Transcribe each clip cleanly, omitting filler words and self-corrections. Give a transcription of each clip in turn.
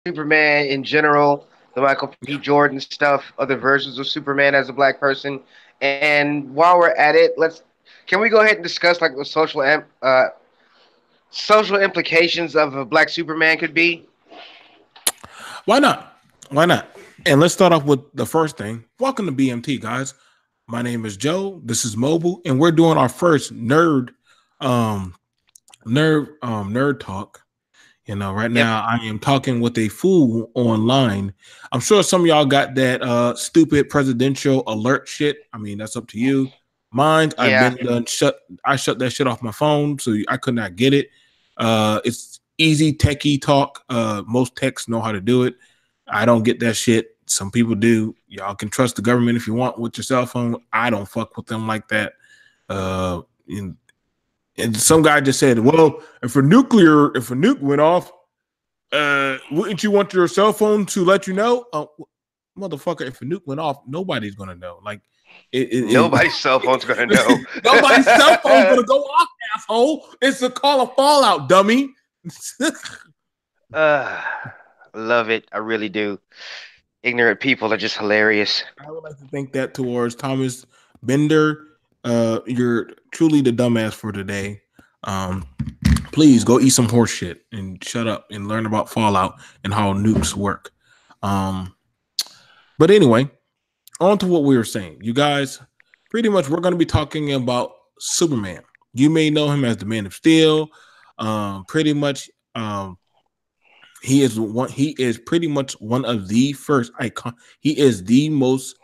Superman in general, the Michael P. Jordan stuff, other versions of Superman as a black person. And while we're at it, can we go ahead and discuss like the social implications of a black Superman could be? Why not? Why not? And let's start off with the first thing. Welcome to BMT, guys. My name is Joe. This is Mobile, and we're doing our first um, nerd talk. Right Yep. now I am talking with a fool online. I'm sure some of y'all got that stupid presidential alert shit. I mean, that's up to you. Mine, I've Yeah. been done shut. I shut that shit off my phone, so I could not get it. It's easy techie talk. Most techs know how to do it. I don't get that shit. Some people do. Y'all can trust the government if you want with your cell phone. I don't fuck with them like that. Uh, and, and some guy just said, "Well, if a nuke went off, wouldn't you want your cell phone to let you know?" Oh, motherfucker! If a nuke went off, nobody's gonna know. Like, Nobody's cell phone's gonna know. nobody's cell phone's gonna go off, asshole. It's a call of fallout, dummy. Love it. I really do. Ignorant people are just hilarious. I would like to think that towards Thomas Bender. You're truly the dumbass for today. Um, please go eat some horse shit and shut up and learn about Fallout and how nukes work. Um, but anyway, on to what we were saying. You guys, pretty much we're going to be talking about Superman. You may know him as the Man of Steel. Pretty much, he is pretty much one of the first icon. He is the most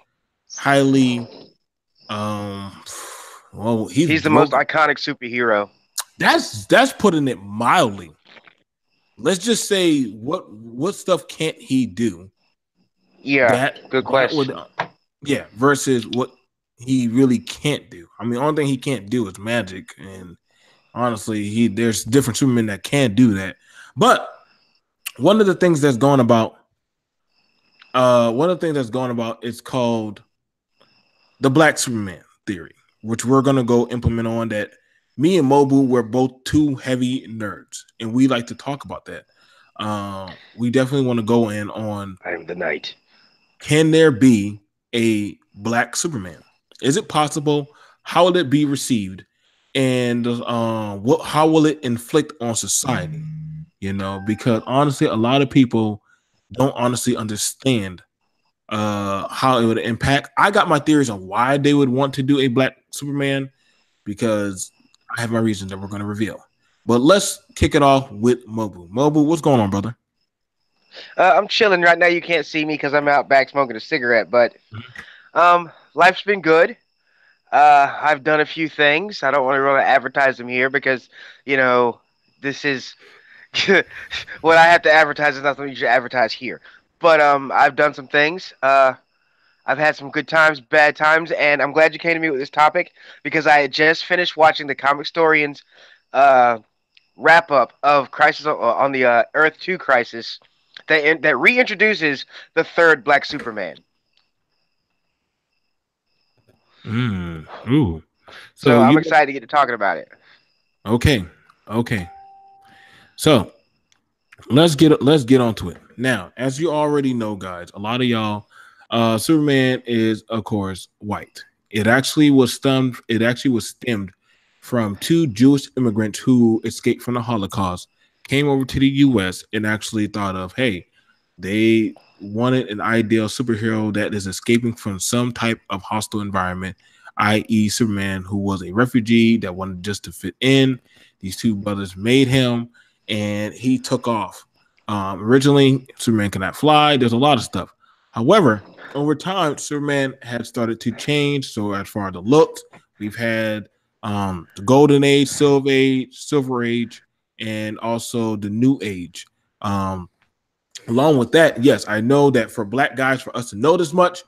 highly well, He's the most iconic superhero. That's putting it mildly. Let's just say what stuff can't he do? Yeah, good question. Versus what he really can't do. I mean, the only thing he can't do is magic, and honestly, there's different Supermen that can do that. But one of the things that's going about, is called the Black Superman theory, which we're gonna go implement on that. Me and Mobu, we're both two heavy nerds, and we like to talk about that. We definitely want to go in on. I am the knight. Can there be a black Superman? Is it possible? How will it be received? And how will it inflict on society? Because honestly, a lot of people don't honestly understand how it would impact. I got my theories on why they would want to do a black Superman, because I have my reasons that we're going to reveal. But let's kick it off with Mobu. Mobu, what's going on, brother? I'm chilling right now. You can't see me because I'm out back smoking a cigarette, but life's been good. I've done a few things. I don't want to really advertise them here because, this is what I have to advertise is not something you should advertise here. But I've done some things. I've had some good times, bad times, and I'm glad you came to me with this topic because I had just finished watching the Comic Historians wrap up of Crisis on the Earth 2 Crisis that reintroduces the third Black Superman. Ooh. So I'm excited to get to talking about it. Okay. So let's get onto it. Now, as you already know, guys, a lot of y'all, Superman is, of course, white. It actually was stemmed from two Jewish immigrants who escaped from the Holocaust, came over to the U.S. and actually thought of, hey, they wanted an ideal superhero that is escaping from some type of hostile environment, i.e. Superman, who was a refugee that wanted just to fit in. These two brothers made him, and he took off. Originally, Superman could not fly. There's a lot of stuff. However, over time, Superman had started to change. So as far as the looks, we've had the Golden Age, Silver Age, and also the New Age. Along with that, yes, I know that for black guys, for us to know this much,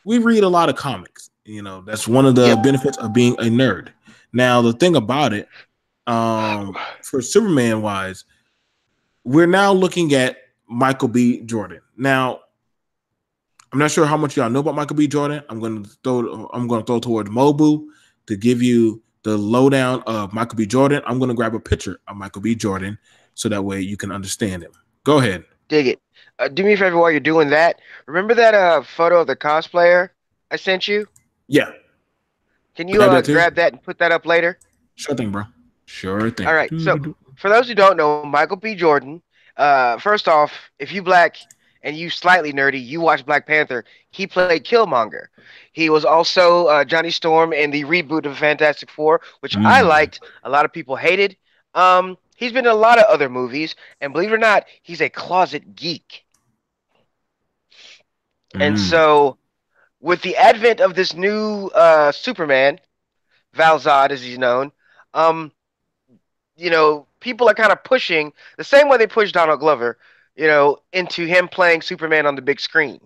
we read a lot of comics. That's one of the benefits of being a nerd. Now, the thing about it, for Superman wise, we're now looking at Michael B. Jordan. Now, I'm not sure how much y'all know about Michael B. Jordan. I'm going to throw towards Mobu to give you the lowdown of Michael B. Jordan. I'm going to grab a picture of Michael B. Jordan so that way you can understand him. Go ahead. Dig it. Do me a favor while you're doing that. Remember that photo of the cosplayer I sent you? Yeah, Can you grab that too. grab that and put that up later? Sure thing, bro. Sure All thing. right. So for those who don't know, Michael B. Jordan. First off, if you black and you slightly nerdy, you watch Black Panther. He played Killmonger. He was also Johnny Storm in the reboot of Fantastic Four, which I Mm. liked. A lot of people hated. He's been in a lot of other movies, and believe it or not, he's a closet geek. And Mm. so, with the advent of this new Superman, Val-Zod as he's known, um, people are kind of pushing the same way they pushed Donald Glover, into him playing Superman on the big screen.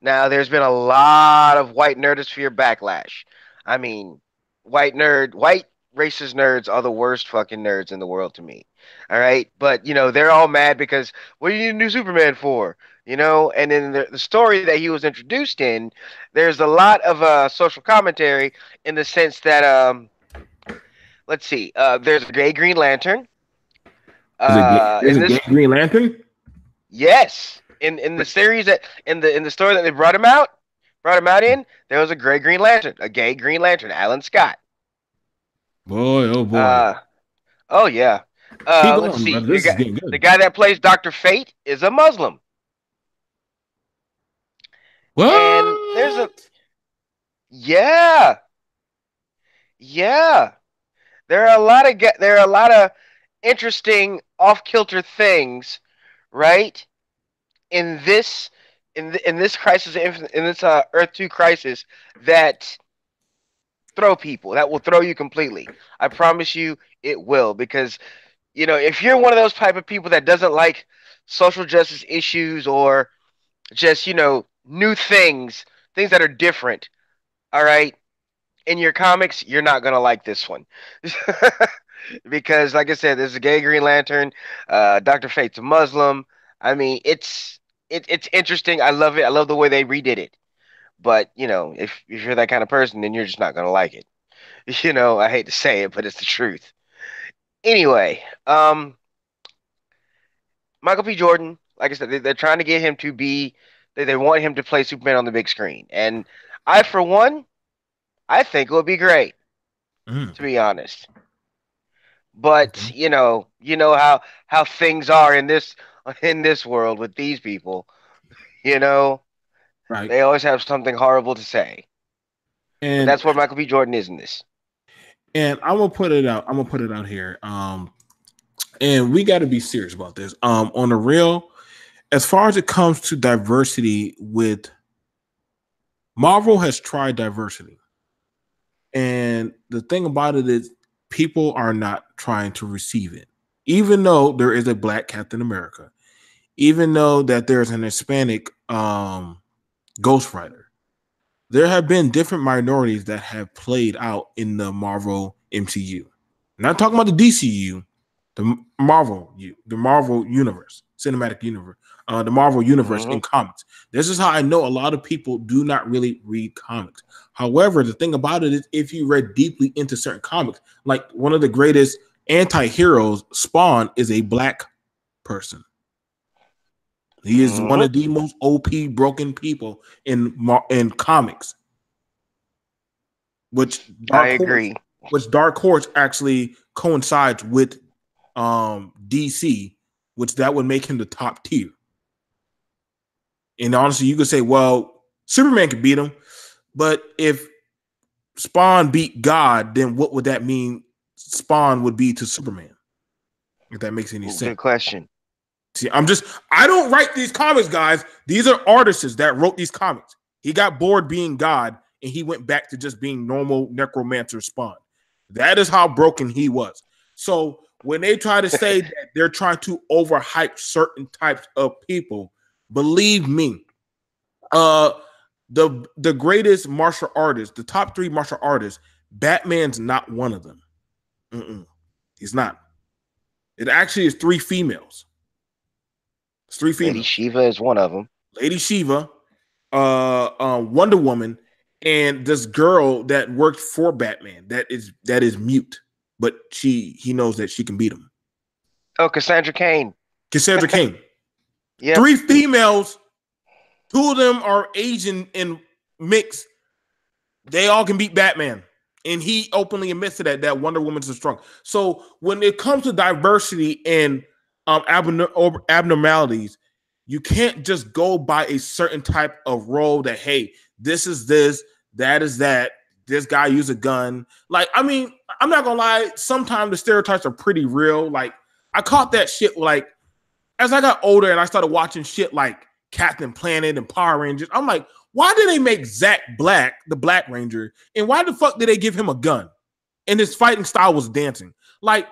Now, there's been a lot of white nerdosphere backlash. I mean, white racist nerds are the worst fucking nerds in the world to me. All right, but they're all mad because what do you need a new Superman for? And in the story that he was introduced in, there's a lot of social commentary in the sense that let's see, there's a gay Green Lantern. There's In a gay this, Green Lantern. yes, in the series that in the story that they brought him out in, there was a gay Green Lantern, Alan Scott. Boy, oh boy. Uh, oh yeah. Keep Let's going, see, brother. This is getting the good. guy that plays Doctor Fate is a Muslim, and there's a What? yeah, yeah. There are a lot of interesting off kilter things, right? In this in this crisis in this Earth 2 crisis that that will throw you completely. I promise you it will, because if you're one of those type of people that doesn't like social justice issues or just new things that are different, all right, in your comics, you're not gonna like this one. Because like I said, there's a gay Green Lantern, Dr. Fate's a Muslim. I mean, it's interesting. I love it. I love the way they redid it. But if you're that kind of person, then you're just not gonna like it. I hate to say it, but it's the truth. Anyway, Michael P. Jordan, like I said, they're trying to get him to be. They want him to play Superman on the big screen, and I, for one, I think it would be great, Mm. to be honest. But Okay. how things are in this world with these people. You know, Right. they always have something horrible to say. But And that's where Michael B. Jordan is in this. I'm gonna put it out. I'm gonna put it out here. And we got to be serious about this. On the real, as far as it comes to diversity, with Marvel has tried diversity, and the thing about it is, people are not trying to receive it. Even though there is a black Captain America, even though that there's an Hispanic Ghost Rider, there have been different minorities that have played out in the Marvel MCU. I'm not talking about the DCU, the Marvel universe, cinematic universe, the Marvel universe Hmm. in comics. This is how I know a lot of people do not really read comics. However, the thing about it is, if you read deeply into certain comics, like one of the greatest anti-heroes, Spawn, is a black person. He is one Hmm. of the most OP broken people in comics, which I Dark Horse, agree. which Dark Horse actually coincides with DC, which that would make him the top tier. And honestly, you could say, well, Superman could beat him, but if Spawn beat God, then what would that mean Spawn would be to Superman? If that makes any sense. Good question. See, I don't write these comics, guys. These are artists that wrote these comics. He got bored being God and he went back to just being normal necromancer Spawn. That is how broken he was. So when they try to say that they're trying to overhype certain types of people, believe me, uh, the greatest martial artists, the top three martial artists, Batman's not one of them. Mm-mm. He's not. It actually is three females. It's three Lady females. Shiva is one of them. Lady Shiva, Wonder Woman, and this girl that worked for Batman that is mute, but he knows that she can beat him. Oh, Cassandra Cain. Cassandra Cain. Three Yep. females, two of them are Asian and mixed. They all can beat Batman. And he openly admits to that Wonder Woman's is strong. So when it comes to diversity and abnormalities, you can't just go by a certain type of role that, hey, this is this, that is that. This guy used a gun. Like, I mean, I'm not gonna lie, sometimes the stereotypes are pretty real. Like, I caught that shit like as I got older and I started watching shit like Captain Planet and Power Rangers. I'm like, why did they make Zach Black the Black Ranger? And why the fuck did they give him a gun? And his fighting style was dancing. Like,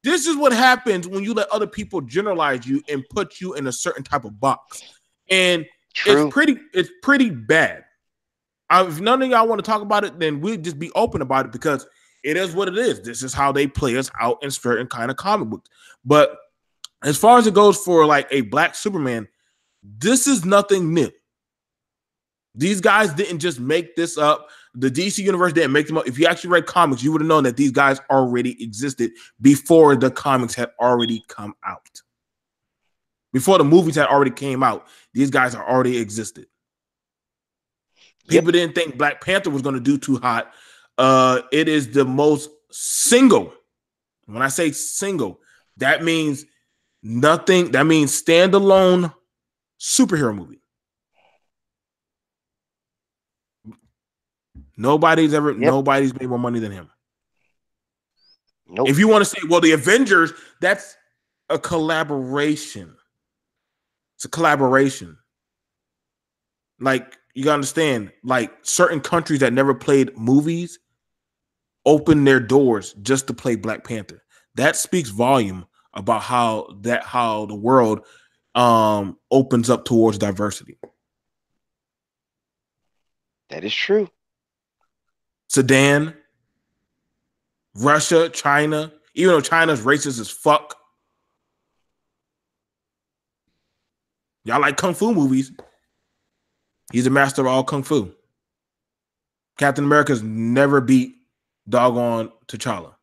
this is what happens when you let other people generalize you and put you in a certain type of box. And True. it's pretty bad. If none of y'all want to talk about it, then we'll just be open about it because it is what it is. This is how they play us out in certain kind of comic books. But as far as it goes for like a black Superman, this is nothing new. These guys didn't just make this up. The DC universe didn't make them up. If you actually read comics, you would have known that these guys already existed before the comics had already come out. Before the movies had already came out, these guys are already existed. People Yep. didn't think Black Panther was going to do too hot. It is the most single. When I say single, that means nothing. That means standalone superhero movie. Nobody's Yep. made more money than him. If Nope. you want to say, well, the Avengers, that's a collaboration. It's a collaboration. Like, you gotta understand, like certain countries that never played movies open their doors just to play Black Panther. That speaks volume about how the world opens up towards diversity. That is true. Sudan, Russia, China, even though China's racist as fuck. Y'all like kung fu movies. He's a master of all kung fu. Captain America's never beat doggone T'Challa.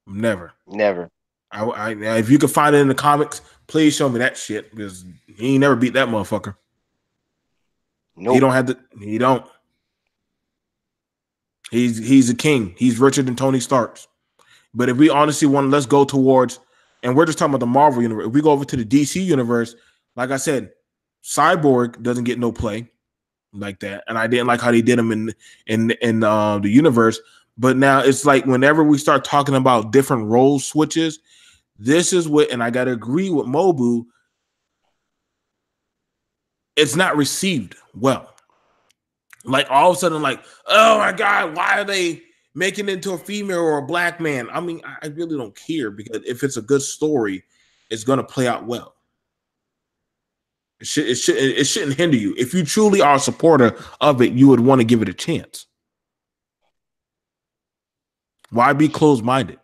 Never. Never. If you can find it in the comics, please show me that shit because he ain't never beat that motherfucker. He Nope. don't have the. He don't. He's a king. He's richer than Tony Stark's. But if we honestly want, let's go towards, and we're just talking about the Marvel universe. If we go over to the DC universe, like I said, Cyborg doesn't get no play like that, and I didn't like how they did him in the universe. But now it's like whenever we start talking about different role switches, this is what, and I gotta agree with Mobu, it's not received well. Like all of a sudden, like, oh my god, why are they making it into a female or a black man? I mean, I really don't care because if it's a good story, it's gonna play out well. It shouldn't hinder you. If you truly are a supporter of it, you would want to give it a chance. Why be closed-minded?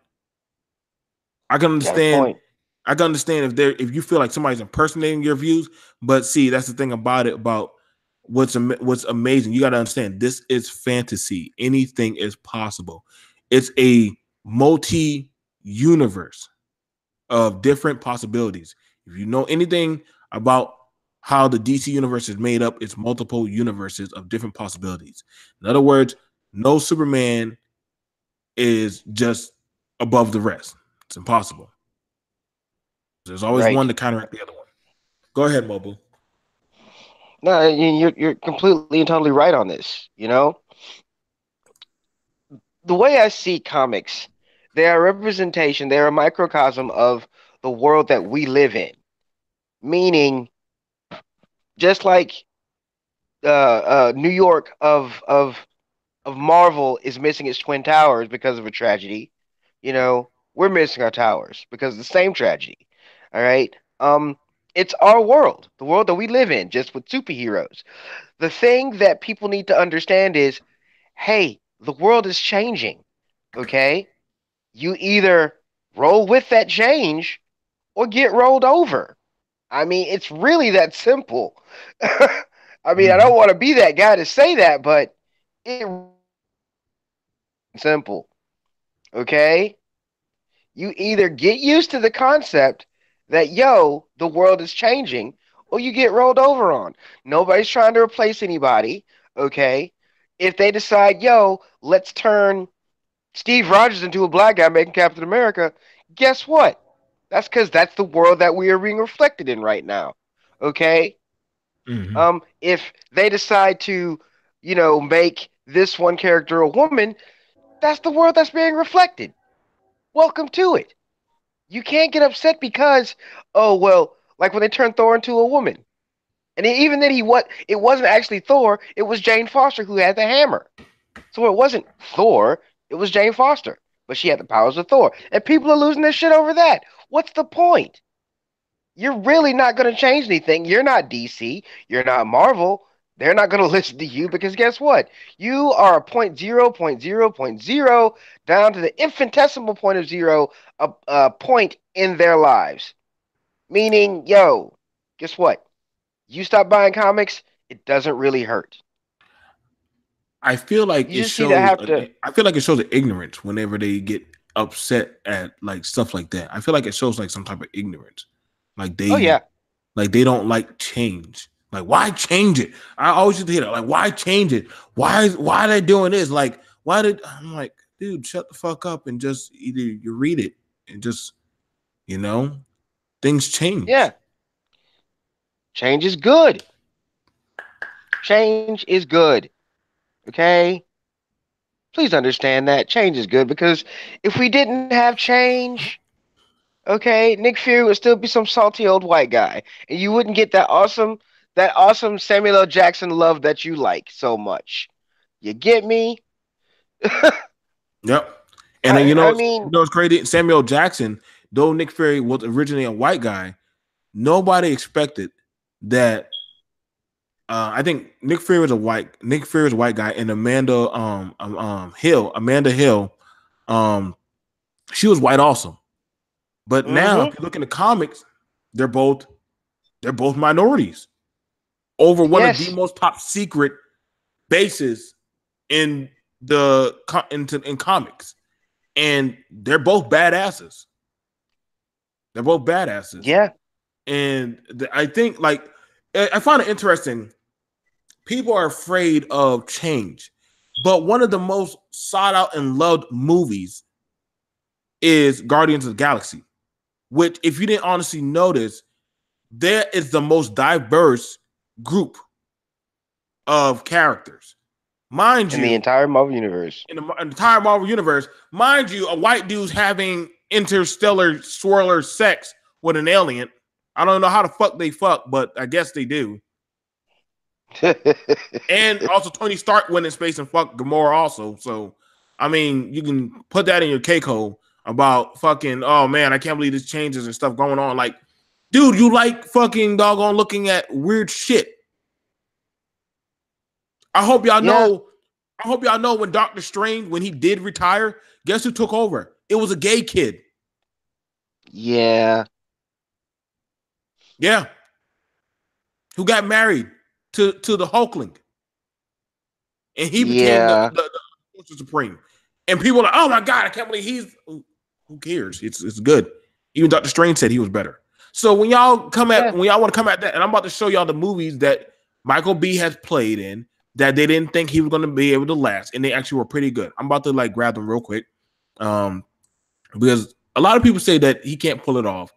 I can Got a understand. point. I can understand if you feel like somebody's impersonating your views, but see, that's the thing about it. About what's amazing. You got to understand. This is fantasy. Anything is possible. It's a multi-universe of different possibilities. If you know anything about how the DC universe is made up, it's multiple universes of different possibilities. In other words, no Superman is just above the rest. It's impossible. There's always one Right. to counteract the other one. Go ahead, Mobile. No, you're completely and totally right on this. The way I see comics, they are a representation, they are a microcosm of the world that we live in. Meaning, just like New York of Marvel is missing its twin towers because of a tragedy, we're missing our towers because of the same tragedy. All right. It's our world, the world that we live in, just with superheroes. The thing that people need to understand is, hey, the world is changing. Okay, you either roll with that change or get rolled over. I mean, it's really that simple. I mean, I Mm-hmm. don't want to be that guy to say that, but it simple. Okay, you either get used to the concept that, yo, the world is changing, or you get rolled over on. Nobody's trying to replace anybody, okay? If they decide, yo, let's turn Steve Rogers into a black guy making Captain America, guess what? That's because that's the world that we are being reflected in right now, okay? Mm-hmm. If they decide to, make this one character a woman, that's the world that's being reflected. Welcome to it. You can't get upset because, oh well, like when they turned Thor into a woman, and even then it wasn't actually Thor. It was Jane Foster who had the hammer. So it wasn't Thor. It was Jane Foster, but she had the powers of Thor, and people are losing their shit over that. What's the point? You're really not going to change anything. You're not DC. You're not Marvel. They're not going to listen to you because guess what? You are a .0.0.0 down to the infinitesimal point of zero, a point in their lives. Meaning, yo, guess what? You stop buying comics, it doesn't really hurt. I feel like You it just need to shows. have to. I feel like it shows ignorance whenever they get upset at like stuff like that. I feel like it shows like some type of ignorance. Like Oh yeah, they don't like change. Like why change it? I always used to hear that. Like why change it? Why are they doing this? Like why did I'm like, dude, shut the fuck up and just either you read it and just you know things change. yeah. Change is good. Change is good. Okay? Please understand that change is good because if we didn't have change, okay, Nick Fury would still be some salty old white guy, and you wouldn't get that awesome Samuel L. Jackson love that you like so much. You get me? Yep. And then I mean, it's crazy. Samuel Jackson, though Nick Fury was originally a white guy, nobody expected that. I think Nick Fury was a white guy, and Amanda Hill, um, she was white also. But now, mm-hmm. if you look in the comics, they're both they're both minorities over one of the Yes, most top secret bases in in comics, and they're both badasses. They're both badasses, yeah, and I think like I find it interesting. People are afraid of change, but one of the most sought out and loved movies is Guardians of the Galaxy, which, if you didn't honestly notice, there is the most diverse group of characters. Mind in the you, entire Marvel universe. in the entire Marvel universe, mind you, a white dude's having interstellar swirler sex with an alien. I don't know how the fuck they fuck, but I guess they do. And also Tony Stark went in space and fucked Gamora also. So I mean, you can put that in your Keiko about fucking, oh man, I can't believe this changes and stuff going on. Like, dude, you like fucking doggone looking at weird shit. I hope y'all Yeah, know. I hope y'all know when Doctor Strange, when he did retire, guess who took over? It was a gay kid. yeah, Yeah. Who got married to the Hulkling. And he became yeah, the Supreme. And people are like, oh my God, I can't believe he's who cares? It's good. Even Doctor Strange said he was better. So yeah, when y'all want to come at that, and I'm about to show y'all the movies that Michael B has played in that they didn't think he was going to be able to last, and they actually were pretty good. I'm about to like grab them real quick, because a lot of people say that he can't pull it off.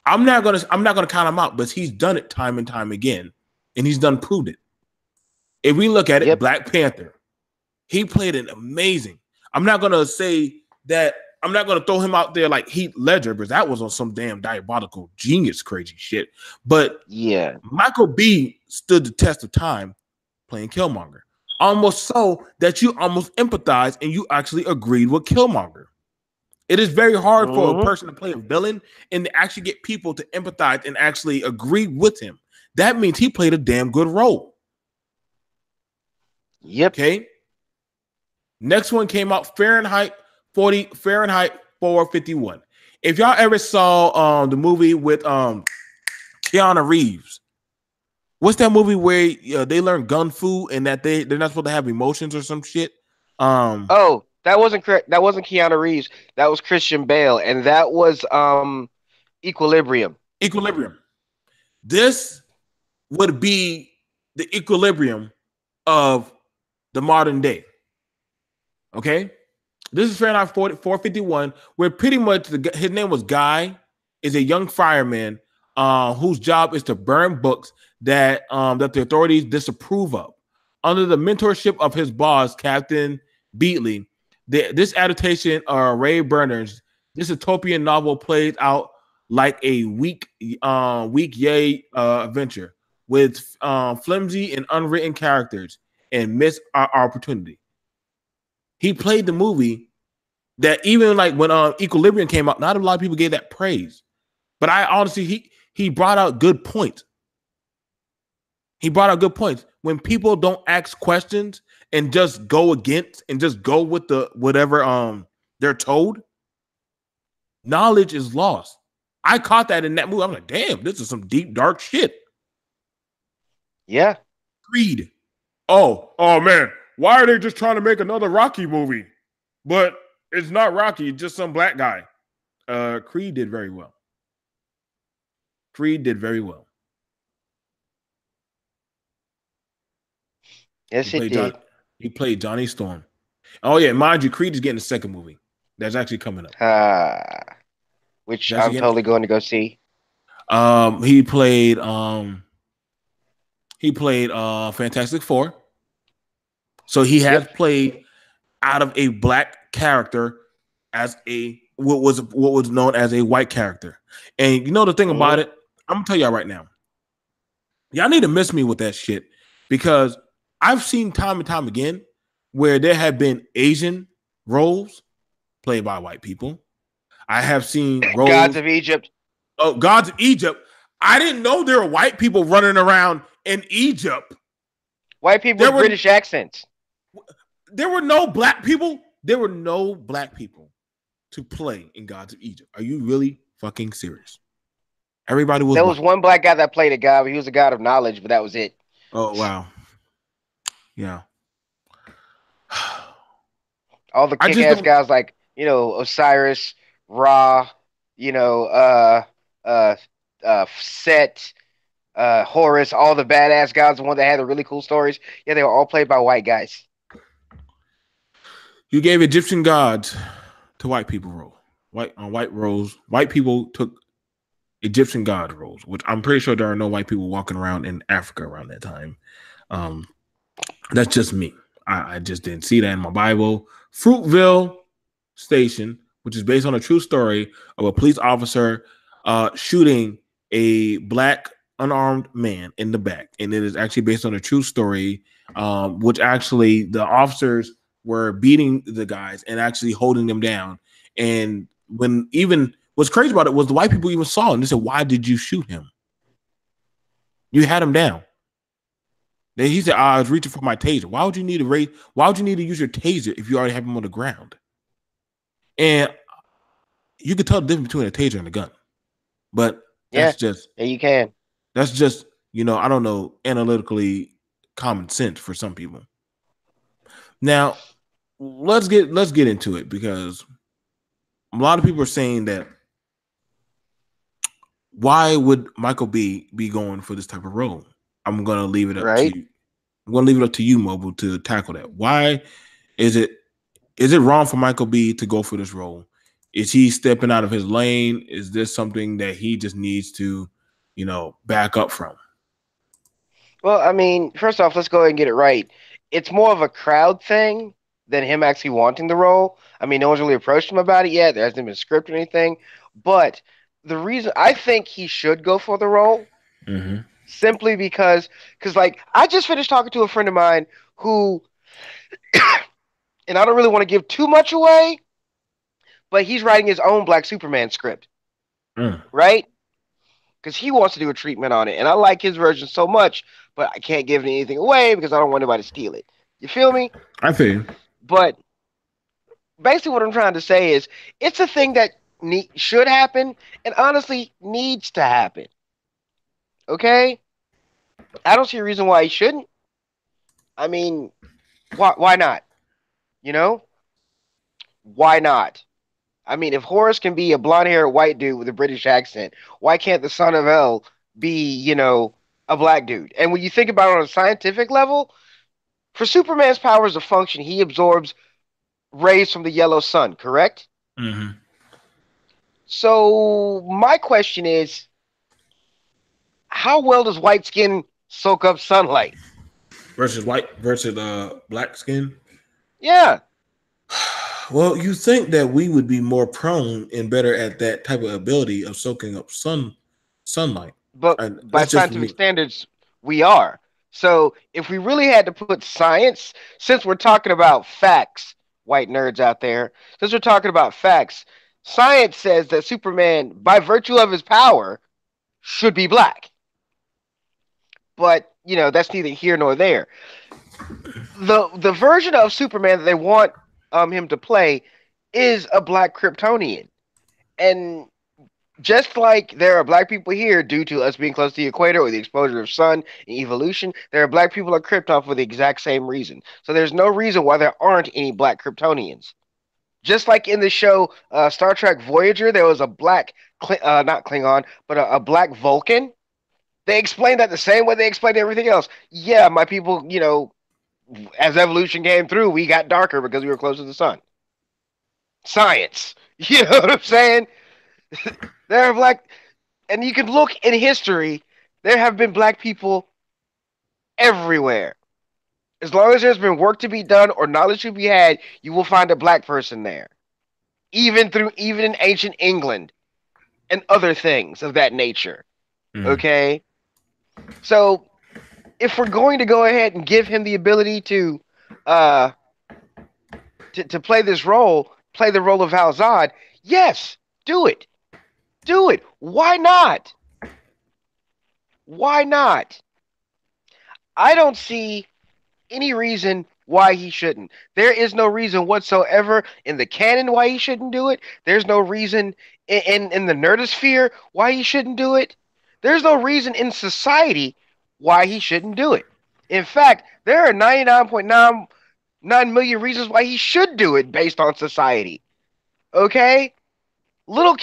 I'm not gonna count him out, but he's done it time and time again, and he's done proved it. If we look at it, yep, Black Panther, he played an amazing. I'm not gonna say that. I'm not gonna throw him out there like Heath Ledger, because that was on some damn diabolical genius crazy shit. But yeah. Michael B stood the test of time playing Killmonger, almost so that you almost empathize and you actually agreed with Killmonger. It is very hard for a Mm-hmm. person to play a villain and to actually get people to empathize and actually agree with him. That means he played a damn good role. Yep. Okay. Next one came out Fahrenheit 451. If y'all ever saw the movie with Keanu Reeves, what's that movie where they learn gun fu and that they're not supposed to have emotions or some shit? Um, Oh, that wasn't correct. That wasn't Keanu Reeves. That was Christian Bale, and that was Equilibrium. Equilibrium. This would be the equilibrium of the modern day. Okay, this is Fahrenheit 451, where pretty much his name was Guy, is a young fireman whose job is to burn books that the authorities disapprove of. Under the mentorship of his boss, Captain Beatley, this adaptation of Ray Bernard's this utopian novel plays out like a weak yay adventure with flimsy and unwritten characters and missed opportunity. He played the movie that even like when Equilibrium came out, not a lot of people gave that praise. But I honestly, he brought out good points. He brought out good points. When people don't ask questions and just go against and just go with the whatever they're told, knowledge is lost. I caught that in that movie. I'm like, damn, this is some deep, dark shit. Yeah. Creed. Oh man, why are they just trying to make another Rocky movie? But it's not Rocky, it's just some black guy. Creed did very well. Creed did very well. He Yes, it played John. did. He played Johnny Storm. Oh yeah, mind you, Creed is getting a second movie that's actually coming up. Which That's I'm again. totally going to go see. He played Fantastic Four. So he has Yep. played out of a black character as a what was known as a white character. And you know the thing about it, I'm gonna tell y'all right now. Y'all need to miss me with that shit because I've seen time and time again where there have been Asian roles played by white people. I have seen Gods roles. of Egypt. Oh, Gods of Egypt. I didn't know there were white people running around in Egypt. White people There with were British accents. there were no black people. There were no black people to play in Gods of Egypt. Are you really fucking serious? Everybody was There was white. one black guy that played a god, but he was a god of knowledge, but that was it. Oh wow. Yeah. All the I kick just ass don't. guys like, Osiris, Ra, you know, uh, Set, Horus, all the badass guys, the one that had the really cool stories. Yeah, they were all played by white guys. You gave Egyptian gods to white people role. White roles. White people took Egyptian god roles, which I'm pretty sure there are no white people walking around in Africa around that time. Um, that's just me. I just didn't see that in my Bible. Fruitville Station, which is based on a true story of a police officer shooting a black unarmed man in the back, and it is actually based on a true story, which actually the officers were beating the guys and actually holding them down. And when even what's crazy about it was the white people even saw it and they said, "Why did you shoot him? You had him down." Then he said, "I was reaching for my taser." Why would you need to raise? Why would you need to use your taser if you already have him on the ground? And you could tell the difference between a taser and a gun, but Yeah, that's just yeah, you can. that's just I don't know, analytically common sense for some people. Now let's get into it because a lot of people are saying that why would Michael B be going for this type of role? I'm gonna leave it up to Right? you. I'm gonna leave it up to you, Mobile, to tackle that. Why is it wrong for Michael B to go for this role? Is he stepping out of his lane? Is this something that he just needs to, back up from? Well, I mean, first off, let's go ahead and get it right. It's more of a crowd thing than him actually wanting the role. I mean, no one's really approached him about it yet. There hasn't been a script or anything. But the reason I think he should go for the role Mm-hmm. simply because like I just finished talking to a friend of mine who, and I don't really want to give too much away, but he's writing his own Black Superman script, Mm. right? Because he wants to do a treatment on it, and I like his version so much, but I can't give anything away because I don't want anybody to steal it. You feel me? I feel you. But basically, what I'm trying to say is, it's a thing that should happen, and honestly needs to happen. Okay, I don't see a reason why he shouldn't. I mean, why not? You know, why not? I mean, if Horace can be a blonde haired white dude with a British accent, why can't the son of L be, a black dude. And when you think about it on a scientific level, for Superman's powers to function, he absorbs rays from the yellow sun, correct? Mm-hmm. So my question is, how well does white skin soak up sunlight? Versus white versus black skin. Yeah, Well, you think that we would be more prone and better at that type of ability of soaking up sunlight. but And by that's just scientific me. standards, we are. So if we really had to put science, since we're talking about facts, white nerds out there, since we're talking about facts, science says that Superman, by virtue of his power, should be black. But that's neither here nor there. The version of Superman that they want him to play is a black Kryptonian, and just like there are black people here due to us being close to the equator or the exposure of sun and evolution, there are black people on Krypton for the exact same reason. So there's no reason why there aren't any black Kryptonians. Just like in the show Star Trek Voyager, there was a black, not Klingon, but a black Vulcan. They explained that the same way they explained everything else. Yeah, my people, as evolution came through, we got darker because we were close to the sun. Science. You know what I'm saying? There are black, and you can look in history, there have been black people everywhere. As long as there's been work to be done or knowledge to be had, you will find a black person there. Even in ancient England and other things of that nature. Mm. Okay? So if we're going to go ahead and give him the ability uh to play this role, play the role of Hal Zod, yes, do it. Do it. Why not? Why not? I don't see any reason why he shouldn't. There is no reason whatsoever in the canon why he shouldn't do it. There's no reason in the nerdosphere why he shouldn't do it. There's no reason in society why he shouldn't do it. In fact, there are 99.99 million reasons why he should do it based on society. Okay? Little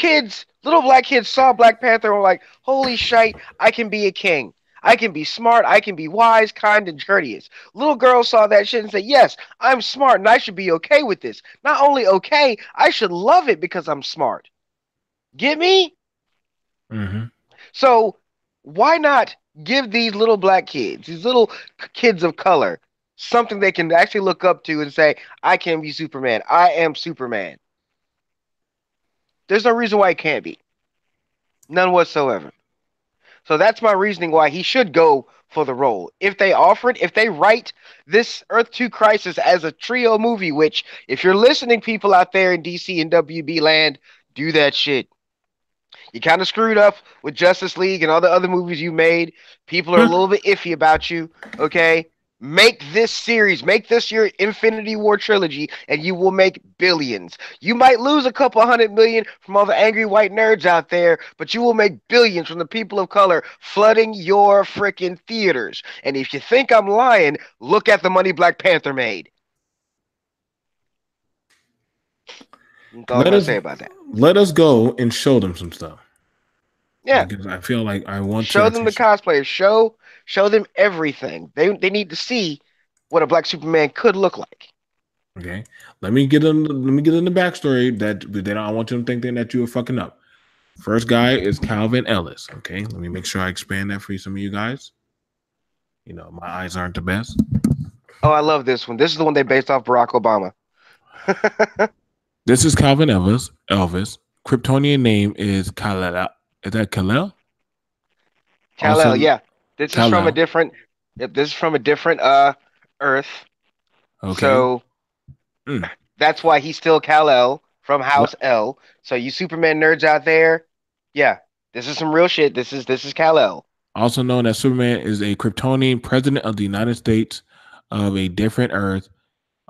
black kids saw Black Panther and were like, holy shit, I can be a king. I can be smart, I can be wise, kind, and courteous. Little girls saw that shit and said, yes, I'm smart and I should be okay with this. Not only okay, I should love it because I'm smart. Get me? Mm-hmm. So why not give these little black kids, these little kids of color, something they can actually look up to and say, I can be Superman. I am Superman. There's no reason why it can't be. None whatsoever. So that's my reasoning why he should go for the role. If they offer it, if they write this Earth 2 Crisis as a trio movie, which, if you're listening, people out there in DC and WB land, do that shit. You kind of screwed up with Justice League and all the other movies you made. People are a little bit iffy about you, okay? Make this series, make this your Infinity War trilogy, and you will make billions. You might lose a couple 100 million from all the angry white nerds out there, but you will make billions from the people of color flooding your freaking theaters. And if you think I'm lying, look at the money Black Panther made. That's all I Let gotta us say about that. let us go and show them some stuff Yeah, because I feel like I want to show them actually. the cosplayers. Show them everything. They need to see what a black Superman could look like. Okay, let me get in the backstory that I don't want you to think that you are fucking up. First guy is Calvin Ellis. Okay, let me make sure I expand that for some of you guys. My eyes aren't the best. Oh, I love this one. This is the one they based off Barack Obama. This is Calvin Elvis. Elvis. Kryptonian name is Kal-El. Is that Kal-El? Kal-El, Also yeah. This is from a Kal-El. different. Yep, this is from a different Earth. Okay. So Mm. that's why he's still Kal-El from Le- House L. So you Superman nerds out there, yeah, this is some real shit. This is Kal-El. Also known as Superman is a Kryptonian president of the United States of a different Earth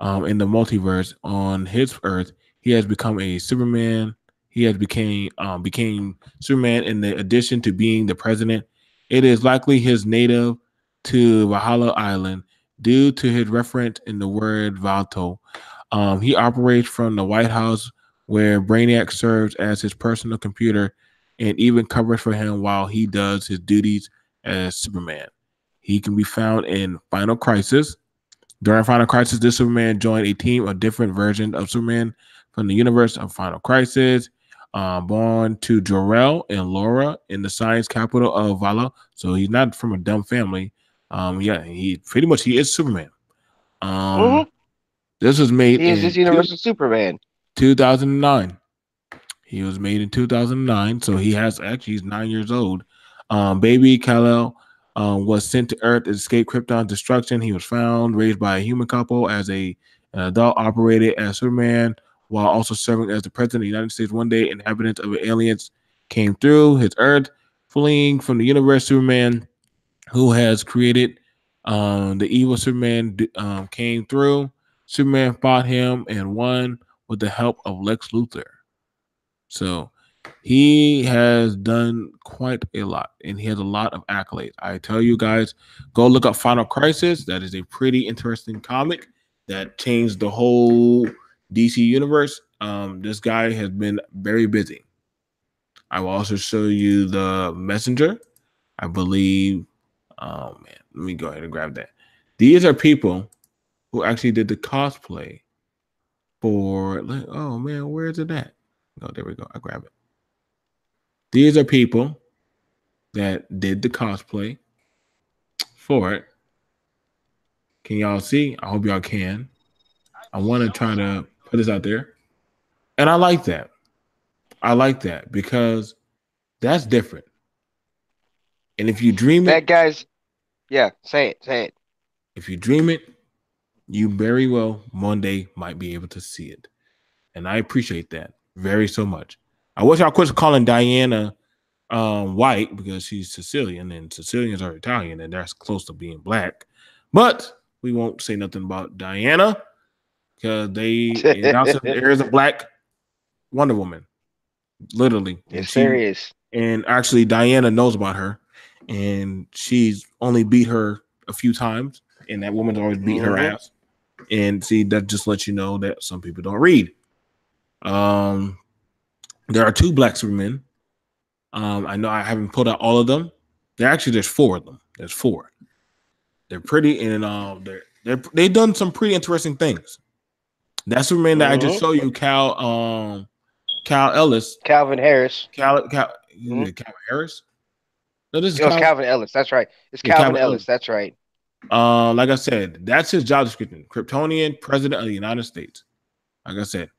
in the multiverse. On his Earth, he has become a Superman. He has became Superman in the addition to being the president. It is likely his native to Valhalla Island due to his reference in the word Valto. He operates from the White House where Brainiac serves as his personal computer and even covers for him while he does his duties as Superman. He can be found in Final Crisis. During Final Crisis, this Superman joined a team of different versions of Superman from the universe of Final Crisis. Born to Jor-El and Laura in the science capital of Vala, so he's not from a dumb family. Yeah, he pretty much he is Superman. Mm-hmm. This was made He is this in universal Superman. 2009. He was made in 2009, so he's 9 years old. Baby Kal-El was sent to Earth to escape Krypton's destruction. He was found, raised by a human couple as an adult, operated as Superman while also serving as the president of the United States. One day, inhabitants of aliens came through his Earth, fleeing from the universe. Superman, who has created the evil Superman, came through. Superman fought him and won with the help of Lex Luthor. So he has done quite a lot and he has a lot of accolades. I tell you guys, go look up Final Crisis. That is a pretty interesting comic that changed the whole DC universe. This guy has been very busy. I will also show you the Messenger. I believe, oh man, let me go ahead and grab that. These are people who actually did the cosplay for, oh man, where is it at? Oh, there we go. I grab it. These are people that did the cosplay for it. Can y'all see? I hope y'all can. I want to try to put this out there. And I like that. I like that because that's different. And if you dream it, That guy's. Yeah, say it. Say it. if you dream it, you very well one day might be able to see it. And I appreciate that very so much. I wish I quit calling Diana white because she's Sicilian and Sicilians are Italian and that's close to being black. But we won't say nothing about Diana because there is a black Wonder Woman, literally. Yes, there is. And actually Diana knows about her and she's only beat her a few times and that woman's always beat her ass. And see, that just lets you know that some people don't read. There are two black Supermen. I know I haven't pulled out all of them. There's four of them. There's four. They're pretty and they've done some pretty interesting things. That Superman that I just showed you, Cal Ellis. Calvin Harris. Calvin Harris? No, this is Calvin Ellis. That's right. It's Calvin Ellis. That's right. Like I said, that's his job description. Kryptonian president of the United States. Like I said,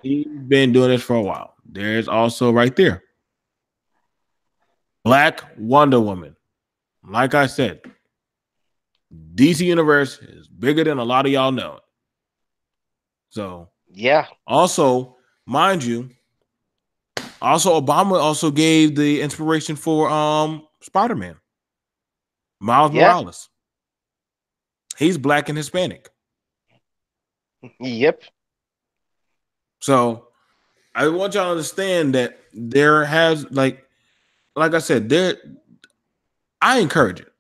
he's been doing this for a while. There's also right there, Black Wonder Woman. Like I said, DC Universe is bigger than a lot of y'all know. So yeah. Also, mind you, Obama also gave the inspiration for Spider-Man, Miles Morales. He's black and Hispanic. Yep. So I want y'all to understand that there has like I said, I encourage it.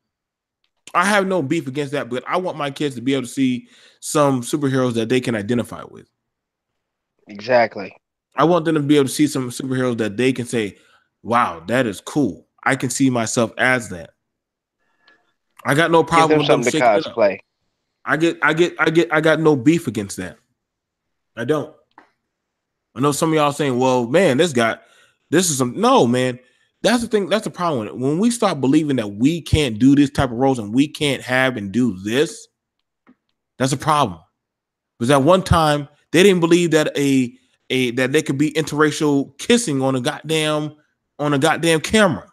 I have no beef against that, but I want my kids to be able to see some superheroes that they can identify with. Exactly. I want them to be able to see some superheroes that they can say, wow, that is cool. I can see myself as that. I got no problem with them shaking it up. I got no beef against that. I don't. I know some of y'all saying, well, man, this is some, no, man. That's the thing. That's the problem with it. When we start believing that we can't do this type of roles and we can't have and do this, that's a problem. Because at one time, they didn't believe that that they could be interracial kissing on a goddamn camera.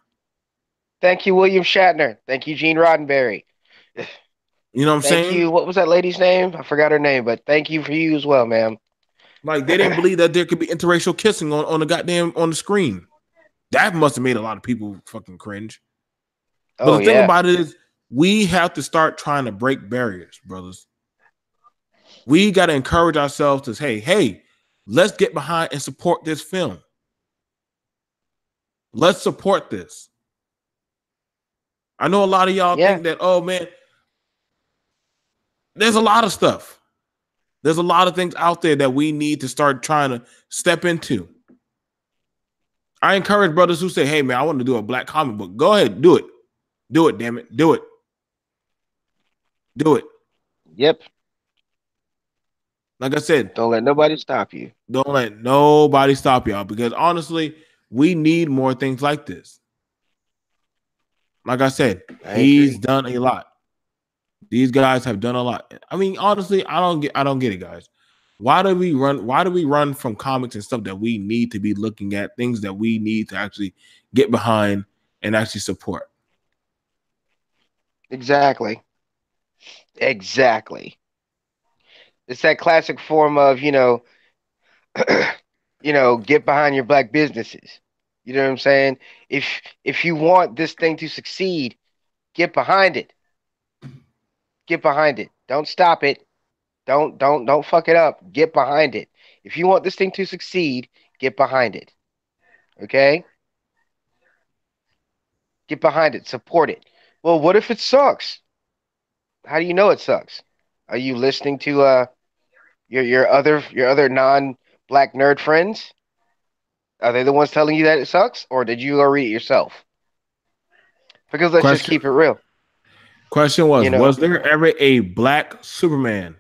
Thank you, William Shatner. Thank you, Gene Roddenberry. You know what I'm saying? Thank you. What was that lady's name? I forgot her name, but thank you for you as well, ma'am. Like they didn't believe that there could be interracial kissing on the screen. That must have made a lot of people fucking cringe. But the thing about it is, we have to start trying to break barriers, brothers. We got to encourage ourselves to say, hey, let's get behind and support this film. Let's support this. I know a lot of y'all think that, oh man, there's a lot of stuff. There's a lot of things out there that we need to start trying to step into. I encourage brothers who say, hey man, I want to do a black comic book. Go ahead, do it. Do it, damn it. Do it. Do it. Yep. Like I said, Don't let nobody stop you. don't let nobody stop y'all because honestly, we need more things like this. Like I said, I he's agree. done a lot. These guys have done a lot. I mean, honestly, I don't get it, guys. Why do we run from comics and stuff that we need to be looking at, things that we need to actually get behind and actually support? Exactly. Exactly. It's that classic form of, get behind your black businesses. You know what I'm saying? If if you want this thing to succeed, get behind it. Get behind it. Don't stop it. Don't fuck it up. Get behind it. If you want this thing to succeed, get behind it. Okay? Get behind it. Support it. Well, what if it sucks? How do you know it sucks? Are you listening to your other non-black nerd friends? Are they the ones telling you that it sucks, or did you go read it yourself? Because let's just Question keep it real. question You was know? there ever a black Superman?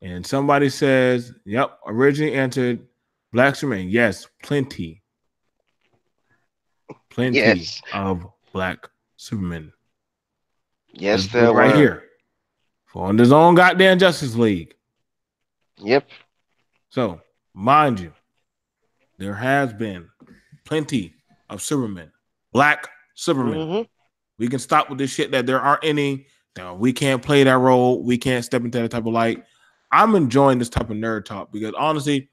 And somebody says, "Yep, originally entered black Superman." Yes, plenty Yes. of black Supermen. Let's Yes, do it there right were. here for on his own goddamn Justice League. Yep. So, mind you, there has been plenty of Supermen, black Supermen. Hmm. We can stop with this shit that there aren't any. That we can't play that role. We can't step into that type of light. I'm enjoying this type of nerd talk because honestly,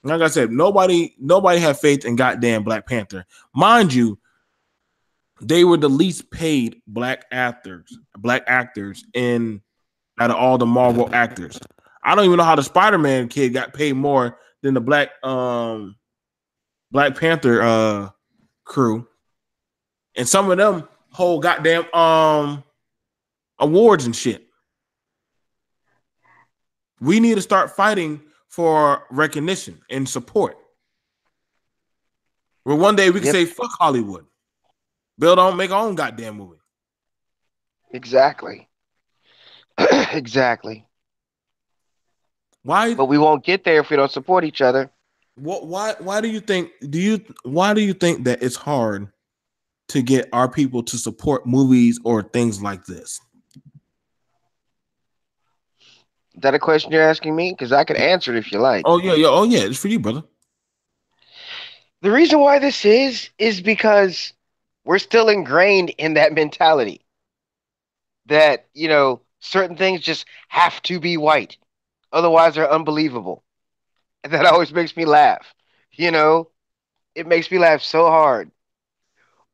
like I said, nobody had faith in goddamn Black Panther. Mind you, they were the least paid black actors in out of all the Marvel actors. I don't even know how the Spider-Man kid got paid more than the Black Panther crew. And some of them whole goddamn awards and shit. We need to start fighting for recognition and support. Where one day we can Yep. say fuck Hollywood. Build on make our own goddamn movie. Exactly. Exactly. Why But we won't get there if we don't support each other. why do you think that it's hard to get our people to support movies or things like this? Is that a question you're asking me? Because I could answer it if you like. Oh yeah, it's for you, brother. The reason why this is because we're still ingrained in that mentality that, certain things just have to be white. Otherwise, they're unbelievable. And that always makes me laugh. You know, it makes me laugh so hard.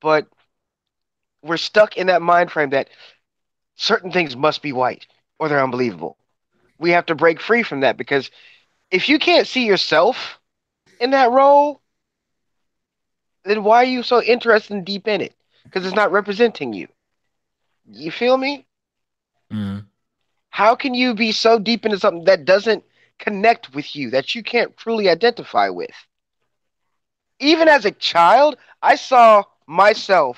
But we're stuck in that mind frame that certain things must be white or they're unbelievable. We have to break free from that because if you can't see yourself in that role, then why are you so interested and deep in it? Because it's not representing you. You feel me? Mm. How can you be so deep into something that doesn't connect with you, that you can't truly identify with? Even as a child, I saw myself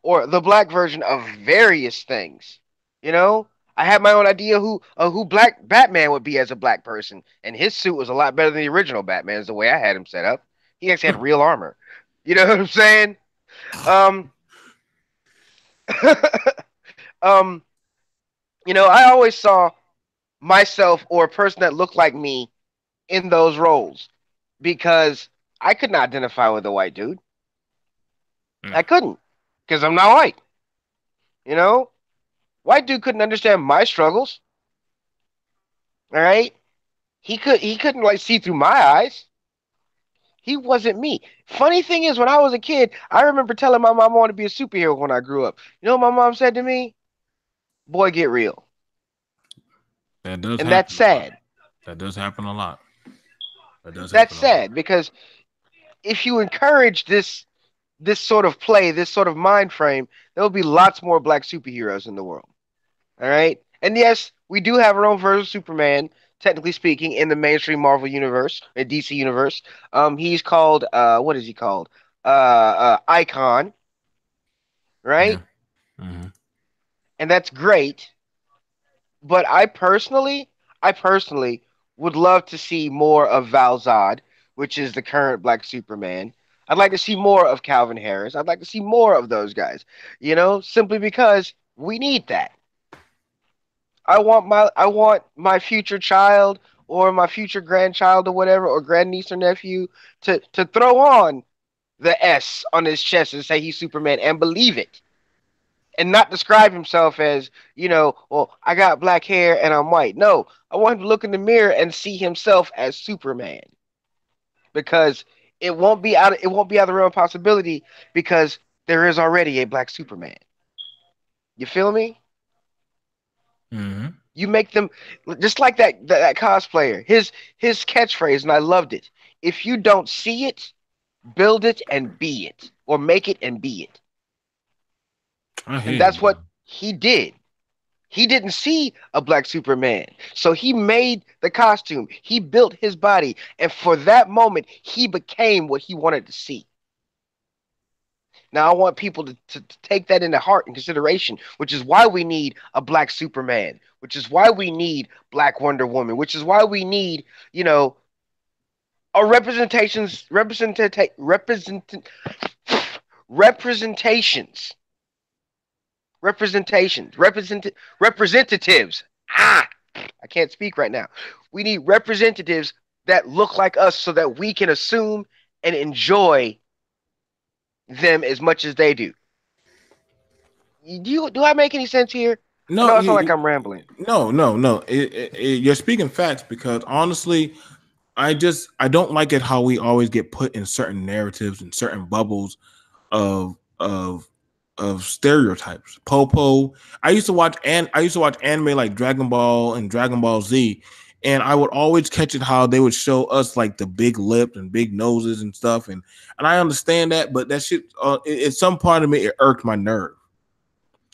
or the black version of various things. You know, I had my own idea who Black Batman would be as a black person, and his suit was a lot better than the original Batman's. The way I had him set up, he actually had real armor. You know what I'm saying? Um, um, I always saw myself or a person that looked like me in those roles because I could not identify with a white dude. Mm. I couldn't because I'm not white. You know, white dude couldn't understand my struggles. All right, he couldn't like see through my eyes. He wasn't me. Funny thing is, when I was a kid, I remember telling my mom I wanted to be a superhero when I grew up. You know what my mom said to me? Boy, get real. That does And that's happen a lot. sad. That does happen a lot. That does That's happen a lot. sad because if you encourage this sort of play, this sort of mind frame, there will be lots more black superheroes in the world. All right. And yes, we do have our own version of Superman, technically speaking, in the mainstream Marvel universe, DC universe. He's called what is he called? Icon, Yeah. right? Mhm. and that's great. But I personally would love to see more of Val Zod, which is the current Black Superman. I'd like to see more of Calvin Harris. I'd like to see more of those guys. Simply because we need that. I want my future child or my future grandchild or whatever, or grandniece or nephew, to throw on the S on his chest and say he's Superman and believe it, and not describe himself as, well, I got black hair and I'm white. No, I want him to look in the mirror and see himself as Superman, because it won't be out of the realm of possibility, because there is already a black Superman. You feel me? Mhm. You make them just like that cosplayer. His catchphrase, and I loved it. If you don't see it, build it and be it, or make it and be it. I And hear you, that's bro. what he did. He didn't see a black Superman. So he made the costume. He built his body. And for that moment, he became what he wanted to see. Now, I want people to take that into heart and consideration, which is why we need a black Superman, which is why we need Black Wonder Woman, which is why we need, a representations, representatives. I can't speak right now. We need representatives that look like us so that we can assume and enjoy them as much as they do. Do I make any sense here? I No, know I sound like I'm rambling. no, no, no. You're speaking facts because honestly, I don't like it how we always get put in certain narratives and certain bubbles of of of stereotypes. Popo. I used to watch anime like Dragon Ball and Dragon Ball Z, and I would always catch it how they would show us like the big lips and big noses and stuff, and I understand that, but that shit, some part of me, it irked my nerve.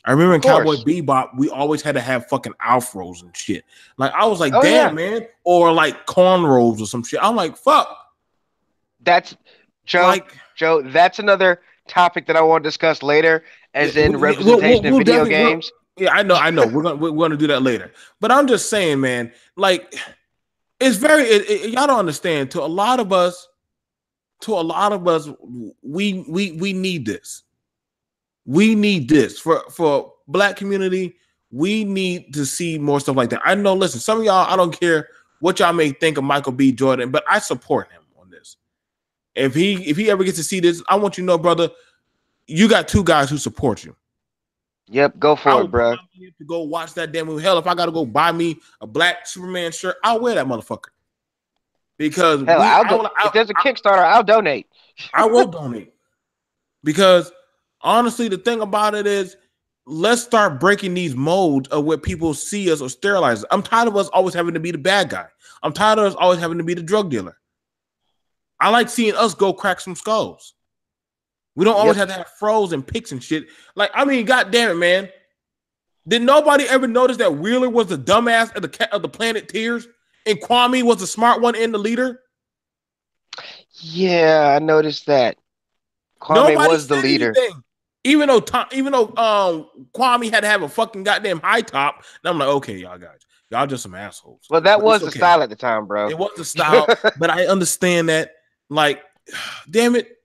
I remember Of in Cowboy course. Bebop, we always had to have fucking afros and shit. Like I was like, Oh damn, yeah. man, or like cornrows or some shit. I'm like, fuck, That's Joe. like Joe, that's another topic that I want to discuss later, yeah, as in we'll, representation in we'll video definitely, games. yeah, I know, we're gonna do that later. But I'm just saying, man, like it's y'all don't understand. To a lot of us, we need this. We need this for black community. We need to see more stuff like that. I know. Listen, some of y'all, I don't care what y'all may think of Michael B. Jordan, but I support him on this. If he ever gets to see this, I want you to know, brother, you got two guys who support you. Yep, go I for will it, put bro. my money to go watch that damn movie. Hell, if I got to go buy me a black Superman shirt, I'll wear that motherfucker because Hell, if there's a I, Kickstarter, I'll donate. I will donate. Because honestly, the thing about it is, let's start breaking these molds of where people see us or sterilize us. I'm tired of us always having to be the bad guy. I'm tired of us always having to be the drug dealer. I like seeing us go crack some skulls. We don't always Yep. have to have froze and picks and shit. Like, I mean, god damn it, man. Did nobody ever notice that Wheeler was the dumbass of the Planet Tears and Kwame was the smart one and the leader? Yeah, I noticed that. Kwame Nobody was the said leader. anything. Even though Kwame had to have a fucking goddamn high top, and I'm like, okay, y'all guys, y'all just some assholes. Well, that But it's was the okay. style at the time, bro. It was the style, but I understand that. Like, damn it,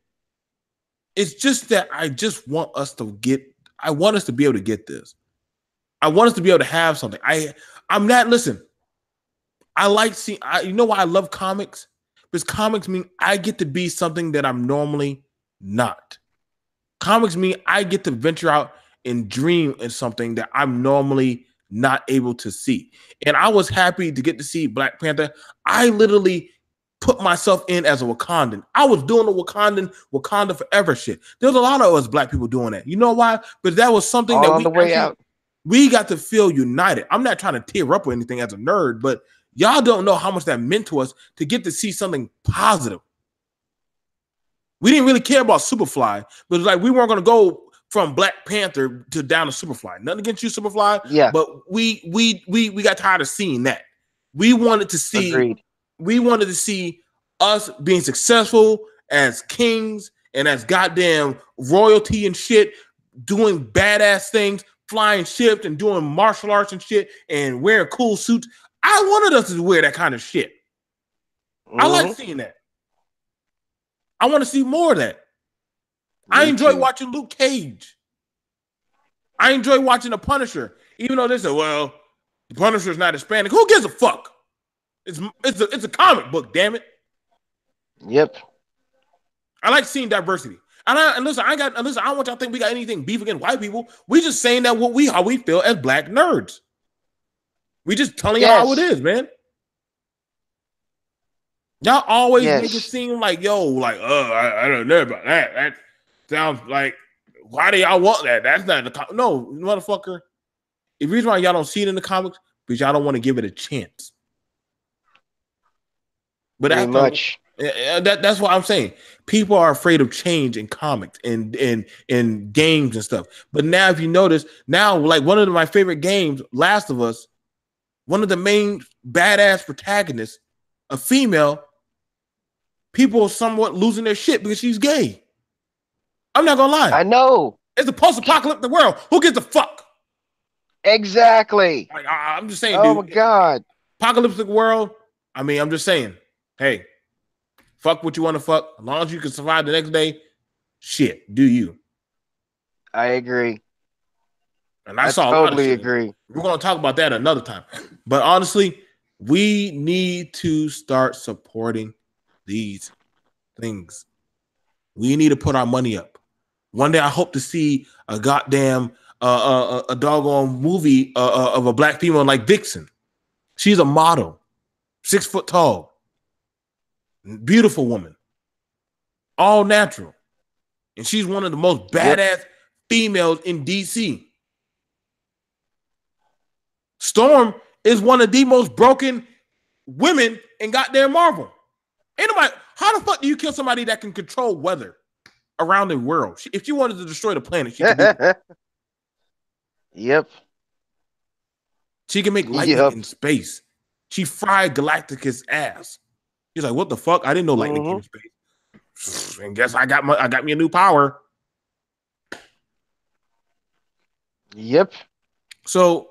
it's just that I just want us to get. I want us to be able to get this. I want us to be able to have something. I'm not. Listen, I like seeing. You know why I love comics? Because comics mean I get to be something that I'm normally not. Comics mean I get to venture out and dream in something that I'm normally not able to see. And I was happy to get to see Black Panther. I literally put myself in as a Wakandan. I was doing the Wakanda forever shit. There's a lot of us black people doing that. You know why? But that was something All that on the way out. we got to feel united. I'm not trying to tear up or anything as a nerd, but y'all don't know how much that meant to us to get to see something positive. We didn't really care about Superfly, but it's like we weren't going to go from Black Panther to down to Superfly. Nothing against you, Superfly, Yeah, but we got tired of seeing that. We wanted to see agreed. we wanted to see us being successful as kings and as goddamn royalty and shit, doing badass things, flying ships and doing martial arts and shit and wearing cool suits. I wanted us to wear that kind of shit. I like seeing that. I want to see more of that. I enjoy watching Luke Cage. I enjoy watching The Punisher, even though they say, well, The Punisher's not Hispanic. Who gives a fuck? It's a comic book, damn it. Yep. I like seeing diversity. And listen, I don't want y'all to think we got anything beef against white people. We just saying that how we feel as black nerds. We just telling y'all how it is, man. Y'all always make it seem like, yo, like, I don't know about that. That sounds like, why do y'all want that? That's not in the comic. No, motherfucker. The reason why y'all don't see it in the comics because y'all don't want to give it a chance. But pretty much. That's what I'm saying. People are afraid of change in comics and games and stuff. But now, if you notice, now like one of my favorite games, Last of Us, one of the main badass protagonists, a female, people are somewhat losing their shit because she's gay. I'm not gonna lie. I know. It's a post-apocalyptic world. Who gives a fuck? Exactly. Like, I'm just saying, oh dude. My God. Apocalyptic world. I mean, I'm just saying. Hey, fuck what you want to fuck. As long as you can survive the next day, shit, do you? I agree. And I saw totally agree. We're gonna talk about that another time. But honestly, we need to start supporting these things. We need to put our money up. One day I hope to see a goddamn a doggone movie of a black female like Vixen. She's a model, 6 foot tall, beautiful woman, all natural. And she's one of the most badass females in DC. Storm is one of the most broken women in goddamn Marvel. Anybody, how the fuck do you kill somebody that can control weather around the world? If she wanted to destroy the planet, she could do it. Yep. She can make lightning in space. She fried Galacticus' ass. He's like, what the fuck? I didn't know lightning came in space. And guess I got me a new power. Yep. So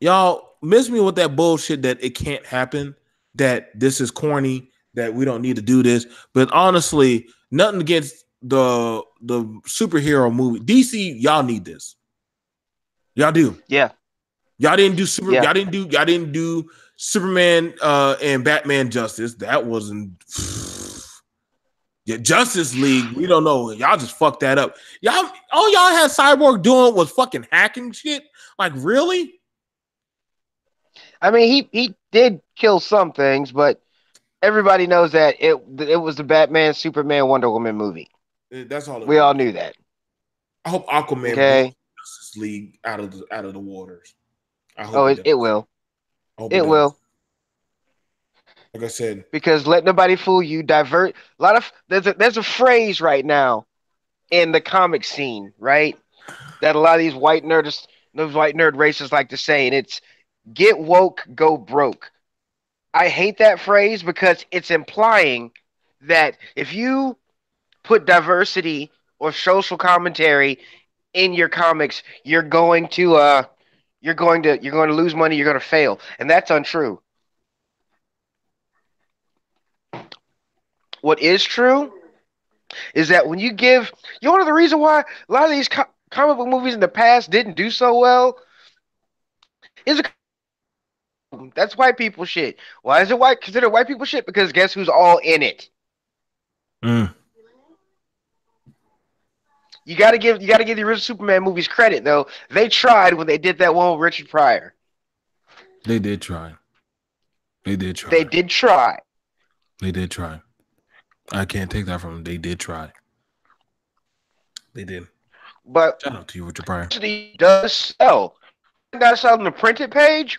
y'all miss me with that bullshit that it can't happen, that this is corny, that we don't need to do this. But honestly, nothing against the superhero movie. DC, y'all need this. Y'all do. Yeah. Y'all didn't do y'all didn't do Superman and Batman justice. That wasn't Justice League. We don't know. Y'all just fucked that up. All y'all had Cyborg doing was fucking hacking shit. Like, really? I mean, he did kill some things, but everybody knows that it was the Batman, Superman, Wonder Woman movie. That's all. We all knew that. I hope Aquaman blows Justice League out of the waters. I hope it will. It will. Like I said, because let nobody fool you. There's a phrase right now in the comic scene, right? That a lot of those white nerd races like to say, and it's "get woke, go broke." I hate that phrase because it's implying that if you put diversity or social commentary in your comics, you're going to lose money, you're going to fail, and that's untrue. What is true is that when you give, one of the reasons why a lot of these comic book movies in the past didn't do so well is that's white people shit. Why is it considered white people shit? Because guess who's all in it? You gotta give the original Superman movies credit though. They tried when they did that one with Richard Pryor. They did try. They did try. I can't take that from them. They did try. They did. But shout out to you, Richard Pryor. It does sell. It does sell on the printed page,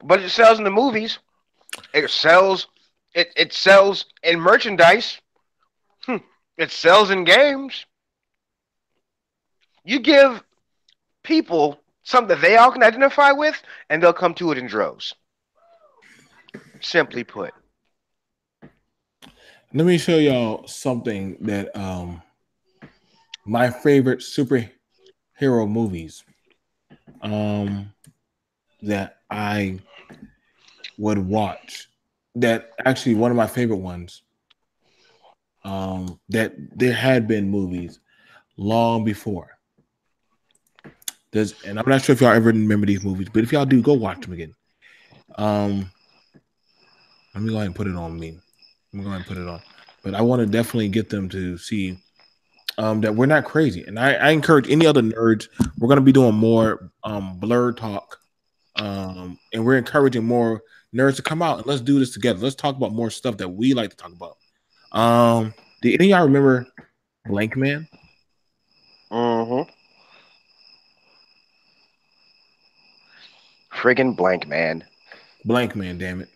but it sells in the movies. It sells. It sells in merchandise. It sells in games. You give people something that they all can identify with, and they'll come to it in droves. Simply put. Let me show y'all something that my favorite hero movies um that I would watch. That actually one of my favorite ones. That there had been movies long before. And I'm not sure if y'all ever remember these movies, but if y'all do, go watch them again. Um, Let me go ahead and put it on me. Let me go ahead and put it on. But I want to definitely get them to see that we're not crazy. And I encourage any other nerds. We're going to be doing more BLERD talk. And we're encouraging more nerds to come out and let's do this together. Let's talk about more stuff that we like to talk about. Do any of y'all remember Blank Man? Mm-hmm. Friggin' blank man. Blank Man, damn it.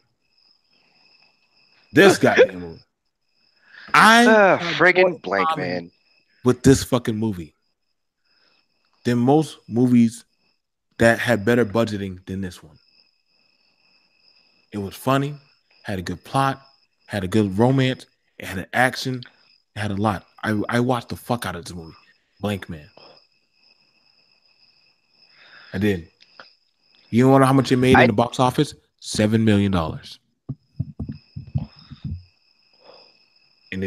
This goddamn movie. I have more Friggin' in blank common man. with this fucking movie than most movies that had better budgeting than this one. It was funny, had a good plot, had a good romance, it had an action, it had a lot. I watched the fuck out of this movie, Blank Man. I did. You want to know how much it made in I the box office? $7 million. And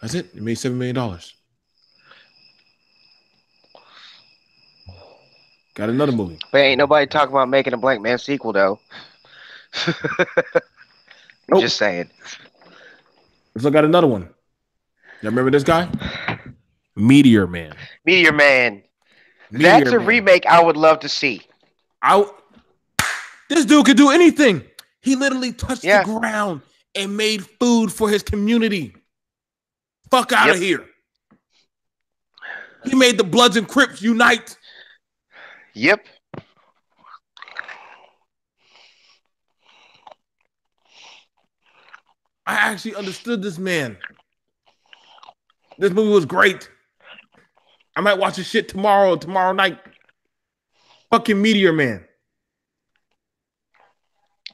that's it. It made $7 million. Got another movie. But ain't nobody talking about making a blank man sequel though. Nope. Just saying. Let's look at another one. You remember this guy? Meteor Man. Meteor Man. That's Meteor a Man. remake I would love to see. I This dude could do anything. He literally touched the Yeah. ground and made food for his community. Fuck out of Yep. here. He made the Bloods and Crips unite. Yep. I actually understood this man. This movie was great. I might watch this shit tomorrow night. Fucking Meteor Man.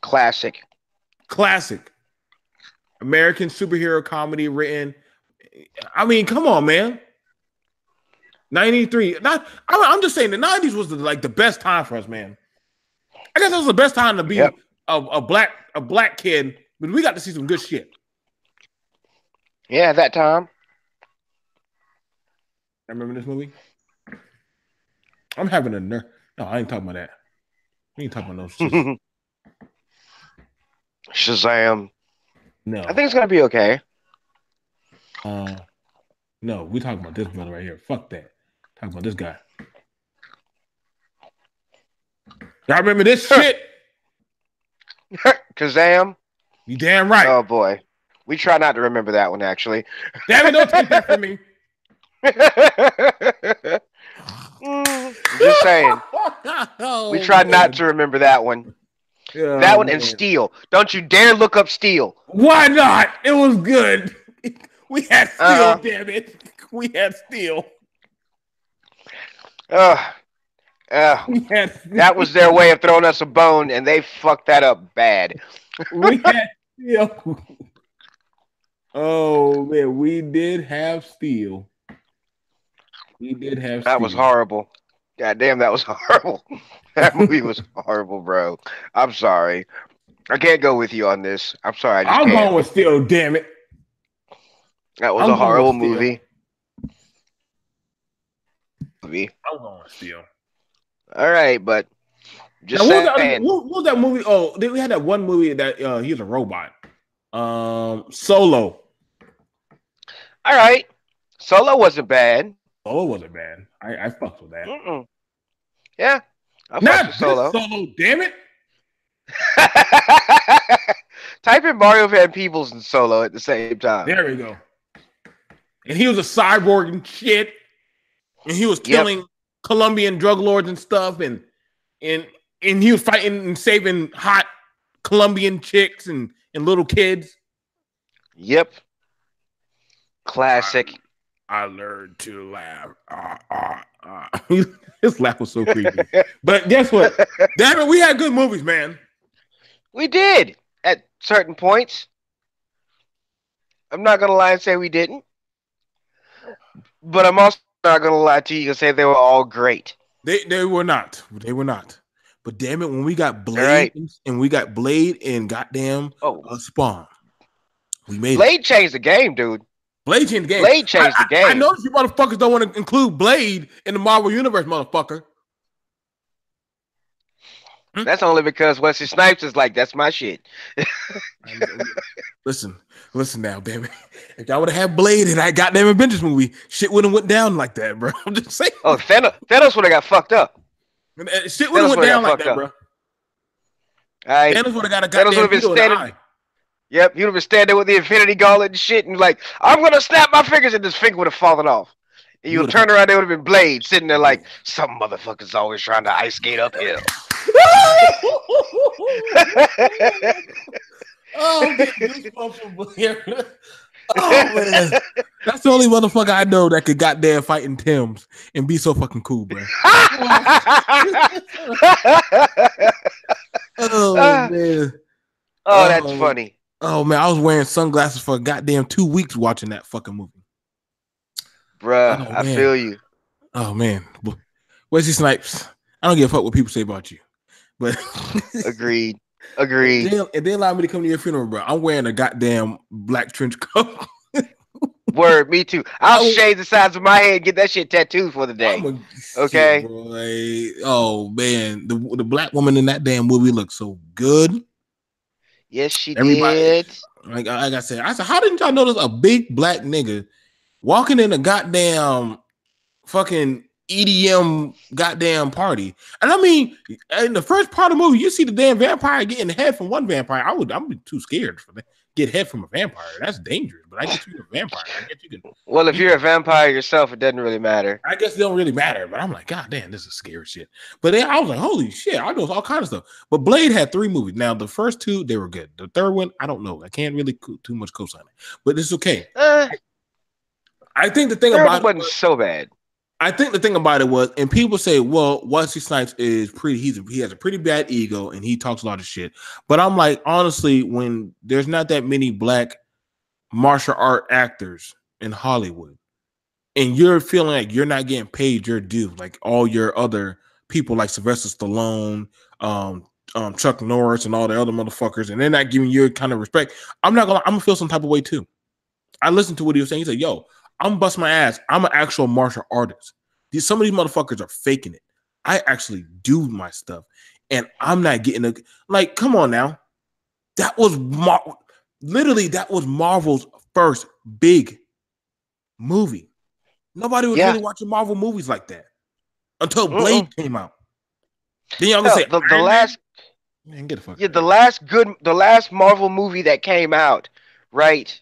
Classic. Classic. American superhero comedy written. I mean, come on, man. 93. I'm just saying the 90s was the best time for us, man. I guess it was the best time to be Yep. a black kid, but we got to see some good shit. Yeah, that time. I remember this movie. I'm having a nerve. No, I ain't talking about that. We ain't talking about no shit. Shazam. No. I think it's gonna be okay. No, we talking about this brother right here. Fuck that. Talking about this guy. Y'all remember this shit? Kazam. You damn right. Oh boy. We try not to remember that one actually. Damn it, don't take that from me. Just saying. We try not to remember that one. Oh, That one man. and Steel. Don't you dare look up Steel. Why not? It was good. We had Steel, damn it. We had Steel. That was their way of throwing us a bone, and they fucked that up bad. We had Steel. Oh man, we did have Steel. We did have Steel. That was horrible. God damn, that was horrible. That movie was horrible, bro. I'm sorry. I can't go with you on this. I'm sorry. I just I'm can't. going with Steel, damn it. That was a horrible movie. I'm going with Steel. All right, but just now, saying. what was that movie? Oh, we had that one movie that he was a robot. Solo. All right. Solo wasn't bad. Solo wasn't bad. I fucked with that. Yeah. I Not with Solo. Solo, damn it. Type in Mario Van Peebles and Solo at the same time. There we go. And he was a cyborg and shit. And he was killing Colombian drug lords and stuff. And he was fighting and saving hot Colombian chicks and little kids. Yep. Classic. I learned to laugh. His laugh was so creepy. But guess what? Damn it, we had good movies, man. We did at certain points. I'm not gonna lie and say we didn't. But I'm also not gonna lie to you and say they were all great. They were not. They were not. But damn it, when we got All Blade right. and we got Blade and goddamn Oh, Spawn, we made it. Blade changed the game, dude. Blade changed the game. Blade changed the I game. noticed you motherfuckers don't want to include Blade in the Marvel Universe, motherfucker. Hmm? That's only because Wesley Snipes is like, that's my shit. Listen, listen now, damn it. If y'all would have had Blade in that goddamn Avengers movie, shit wouldn't have went down like that, bro. I'm just saying. Oh, Thanos would have got fucked up. Shit would have Thanos went would have down got like fucked that, up. bro. All right. Thanos would have got a Thanos would goddamn have been needle in the standing. eye. Yep, he would have been standing there with the Infinity Gauntlet and shit, and like, I'm gonna snap my fingers, and his finger would have fallen off. And You you would would have turn had around, there would have been Blade sitting there like, some motherfuckers always trying to ice skate uphill. Oh, I'm getting goosebumps from Blair. Oh man, that's the only motherfucker I know that could goddamn fight in Tim's and be so fucking cool, bro. Oh man, Oh, that's oh, funny. oh man, I was wearing sunglasses for a goddamn 2 weeks watching that fucking movie. Bruh, Oh I man, feel you. oh man, Wesley Snipes. I don't give a fuck what people say about you, but Agreed. Agreed. and they allowed me to come to your funeral, bro. I'm wearing a goddamn black trench coat. Word, me too. I'll shave the sides of my head, get that shit tattooed for the day. I'm a Okay. shit, boy. Oh man, the black woman in that damn movie looked so good. Yes, she Everybody, did. like I said, how didn't y'all notice a big black nigga walking in a goddamn fucking EDM goddamn party? And I mean, in the first part of the movie, you see the damn vampire getting head from one vampire. I'm too scared for that. Get head from a vampire. That's dangerous. But I guess you're a vampire. I guess you can. Well, if you're a vampire yourself, it doesn't really matter. I guess it don't really matter. But I'm like, God damn, this is scary shit. But then I was like, holy shit, I know all kinds of stuff. But Blade had 3 movies. Now the first 2 they were good. The third one, I don't know. I can't really too much cosign it, but it's okay. I think the thing about it wasn't so bad. I think the thing about it was, and people say, well, Wesley Snipes is pretty, he has a pretty bad ego and he talks a lot of shit. But I'm like, honestly, when there's not that many black martial art actors in Hollywood, and you're feeling like you're not getting paid your due, like all your other people like Sylvester Stallone, Chuck Norris, and all the other motherfuckers, and they're not giving you kind of respect, I'm gonna feel some type of way too. I listened to what he was saying. He said, yo, I'm bust my ass. I'm an actual martial artist. Some of these motherfuckers are faking it. I actually do my stuff, and I'm not getting like. Come on now, that was literally that was Marvel's first big movie. Nobody was really watching Marvel movies like that until Blade came out. Then y'all gonna say the last man, get the fuck the last Marvel movie that came out, right?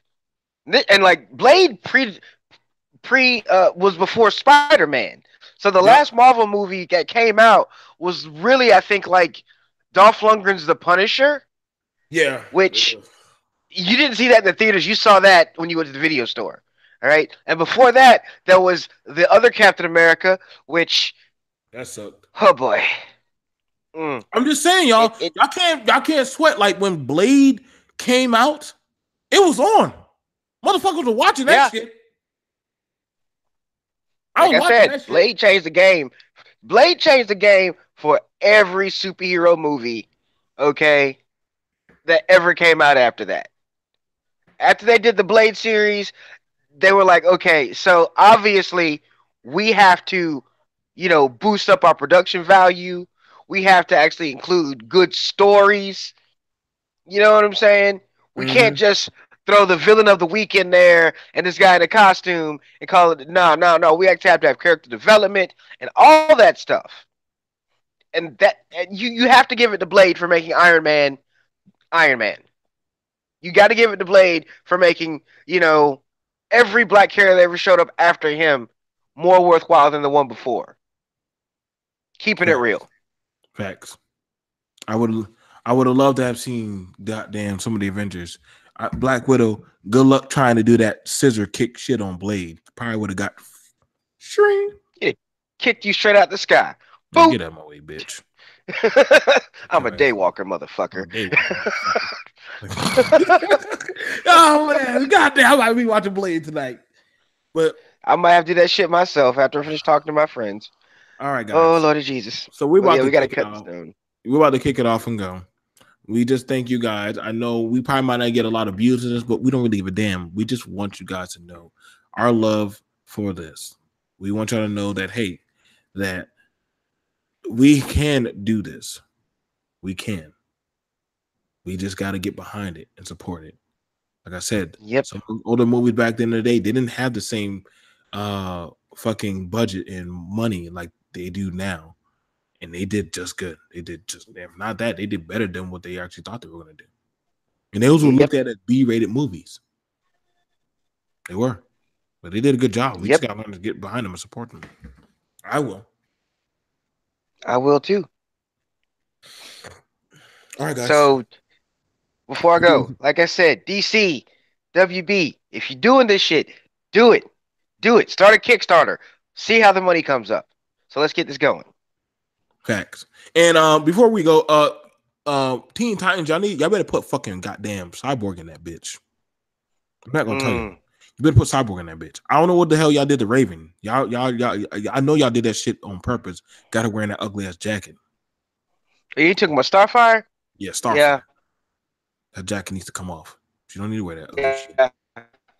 And like Blade pre was before Spider-Man. So the last Marvel movie that came out was really, I think, like Dolph Lundgren's The Punisher. Yeah. Which you didn't see that in the theaters. You saw that when you went to the video store. All right. And before that, there was the other Captain America, which that sucked. Oh boy. I'm just saying, y'all. Y'all can't sweat. Like when Blade came out, it was on. Motherfuckers were watching that shit. Like I said, Blade changed the game. Blade changed the game for every superhero movie, okay, that ever came out after that. After they did the Blade series, they were like, okay, so obviously we have to, boost up our production value. We have to actually include good stories. You know what I'm saying? We can't just throw the villain of the week in there and this guy in a costume and call it no. We actually have to have character development and all that stuff. And you have to give it to Blade for making Iron Man. You got to give it to Blade for making, every black character that ever showed up after him more worthwhile than the one before. Keeping it real. Facts. I would have loved to have seen goddamn some of the Avengers. Black Widow, good luck trying to do that scissor kick shit on Blade. Probably would have got shrink. It kicked you straight out the sky. Boop. Get out of my way, bitch. I'm a daywalker, motherfucker. Oh man, goddamn! I might be watching Blade tonight. But I might have to do that shit myself after I finish talking to my friends. All right, Oh guys. Lordy Jesus. So we're But about yeah, to we gotta kick it cut this off. down. We're about to kick it off and go. We just thank you guys. I know we probably might not get a lot of views in this, but we don't really give a damn. We just want you guys to know our love for this. We want y'all to know that, hey, that we can do this. We can. We just got to get behind it and support it. Like I said, Yep. some older movies back then in the day, they didn't have the same fucking budget and money like they do now. And they did just good. They did just, if not that, they did better than what they actually thought they were going to do. And those were Yep. looked at as B-rated movies. They were. But they did a good job. We just Yep. got to learn to get behind them and support them. I will. I will too. All right, guys. So before I go, like I said, DC, WB, if you're doing this shit, do it. Do it. Start a Kickstarter. See how the money comes up. So let's get this going. Facts. And before we go, Teen Titans, y'all better put fucking goddamn Cyborg in that bitch. I'm not gonna tell you. Mm. You better put Cyborg in that bitch. I don't know what the hell y'all did to Raven. Y'all. I know y'all did that shit on purpose. Got her wearing that ugly ass jacket. Are you talking about Starfire? Yeah, Yeah. Starfire. That jacket needs to come off. She don't need to wear that ugly shit. Yeah.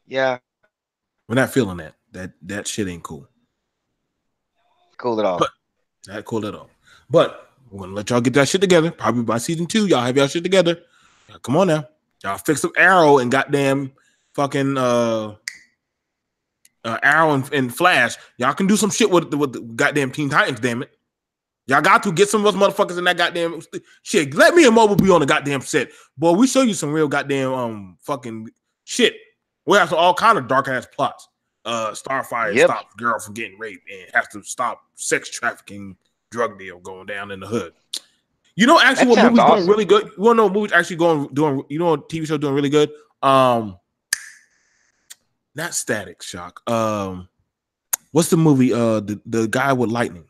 Yeah. We're not feeling that. That shit ain't cool. Cool at But all. not cool at all. But we're gonna let y'all get that shit together. Probably by season 2, y'all have y'all shit together. Come on now. Y'all fix up Arrow and goddamn fucking Arrow and Flash. Y'all can do some shit with the goddamn Teen Titans, damn it. Y'all got to get some of those motherfuckers in that goddamn shit. Let me and Mobile be on the goddamn set. Boy, we show you some real goddamn fucking shit. We have some all kind of dark ass plots. Starfire Yep. stops girl from getting raped and has to stop sex trafficking drug deal going down in the hood. You know, actually, That what sounds movie's doing awesome. really good? You want to know what movie's actually doing? You know, what TV show doing really good? Not Static Shock. What's the movie? The guy with lightning.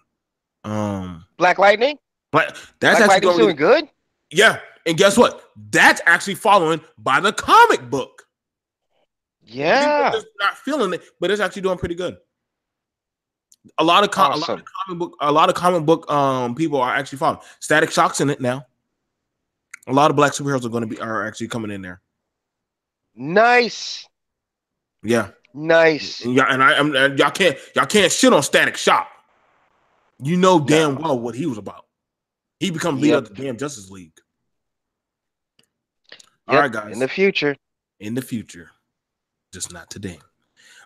Black Lightning? But that's Black actually Lightning's doing really. doing good? Yeah, and guess what? That's actually following by the comic book. People Yeah. just not feeling it, but it's actually doing pretty good. Awesome. A lot of comic book people are actually following. Static Shock's in it now. A lot of black superheroes are actually coming in there. Nice. Yeah, Nice. and y'all can't shit on Static Shock. You know damn No. well what he was about. He become leader Yep. of the damn Justice League. All Yep. right, In the guys. future. In the future, just not today.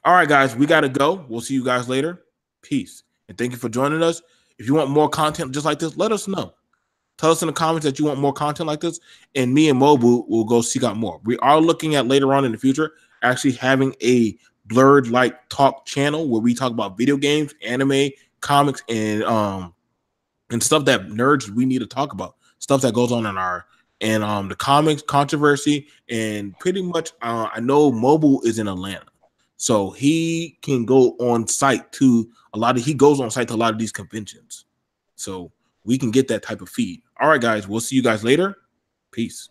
All right, guys, we got to go. We'll see you guys later. Peace. And thank you for joining us. If you want more content just like this, let us know. Tell us in the comments that you want more content like this, and me and Mobu will go seek out more. We are looking at later on in the future actually having a blurred like talk channel where we talk about video games, anime, comics, and stuff that nerds we need to talk about. Stuff that goes on in our and the comics controversy, and pretty much I know Mobile is in Atlanta. So he can go on site to he goes on site to a lot of these conventions. So we can get that type of feed. All right, guys, we'll see you guys later. Peace.